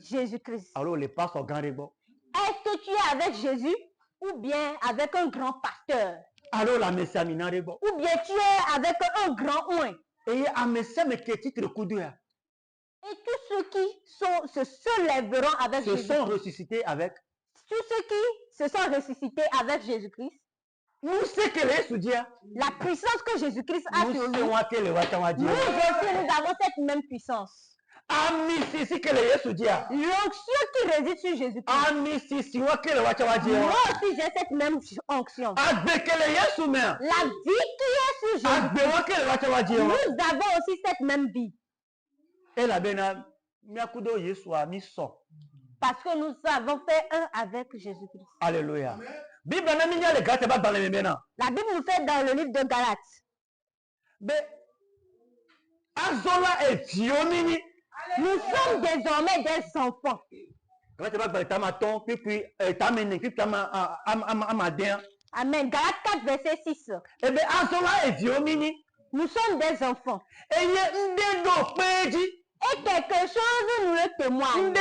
Jésus-Christ. Est-ce que tu es avec Jésus ou bien avec un grand pasteur? Ou bien tu es avec un grand oint? Et tous ceux qui se lèveront avec Jésus. Tous ceux qui se sont ressuscités avec Jésus-Christ. La puissance que Jésus-Christ a sur nous. Nous aussi, nous avons cette même puissance. L'onction qui réside sur Jésus-Christ. Moi aussi, j'ai cette même onction. La vie qui est sur Jésus-Christ. Nous avons aussi cette même vie. Parce que nous avons fait un avec Jésus-Christ. Alléluia. La Bible nous fait dans le livre de Galates. Nous sommes désormais des enfants. Amen. Galates 4, verset 6. Nous sommes des enfants. Et quelque chose nous le témoigne.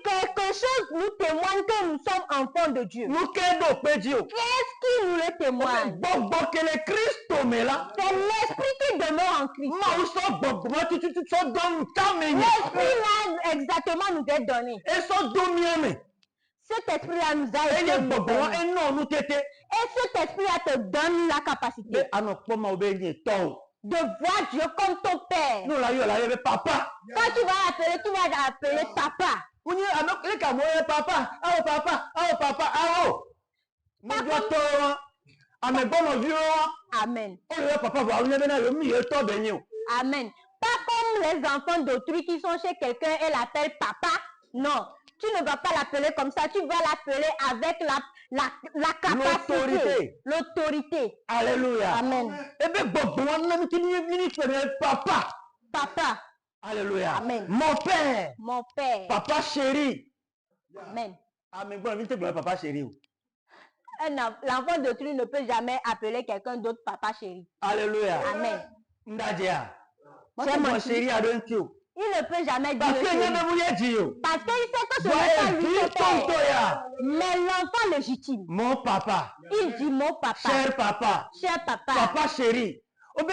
Quelque chose nous témoigne que nous sommes enfants de Dieu. Qu'est-ce qui nous le témoigne? C'est l'esprit qui demeure en Christ. L'esprit là exactement nous est donné. Cet esprit-là nous a été donné. Et cet esprit-là te donne la capacité de voir Dieu comme ton père. Quand tu vas appeler, tu vas appeler papa. Amen. Amen. Pas comme les enfants d'autrui qui sont chez quelqu'un et l'appellent papa. Non. Tu ne vas pas l'appeler comme ça, tu vas l'appeler avec la capacité, l'autorité. Alléluia. Amen. Papa. Papa. Alléluia. Amen. Mon père. Mon père. Papa chéri. Amen. Amen. Papa chéri. L'enfant d'autrui ne peut jamais appeler quelqu'un d'autre papa chéri. Alléluia. Amen. Ndadia. C'est mon chéri à d'un tio. Il ne peut jamais dire parce qu'il parce qu'il sait que ce n'est pas lui son père. Mais l'enfant légitime. Mon papa. Il dit mon papa. Cher papa. Cher papa. Papa chéri. On dit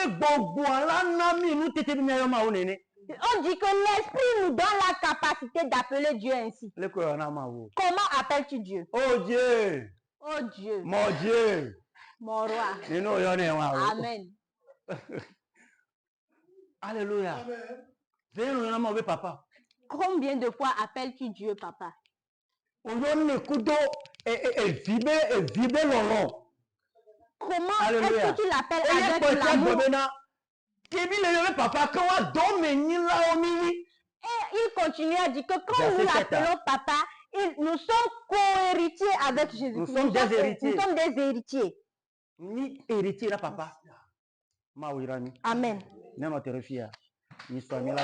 que l'esprit nous donne la capacité d'appeler Dieu ainsi. Comment appelles-tu Dieu? Oh Dieu. Oh Dieu. Mon Dieu. Mon roi. Amen. Alléluia. Papa. Combien de fois appelles-tu Dieu papa? Comment est-ce que tu l'appelles avec l'amour? Et il continue à dire que quand nous l'appelons papa, nous sommes co-héritiers avec Jésus. Nous sommes des héritiers. Nous sommes des héritiers. Ni héritier là papa. Amen. Non, tu es fier. Ni sois là.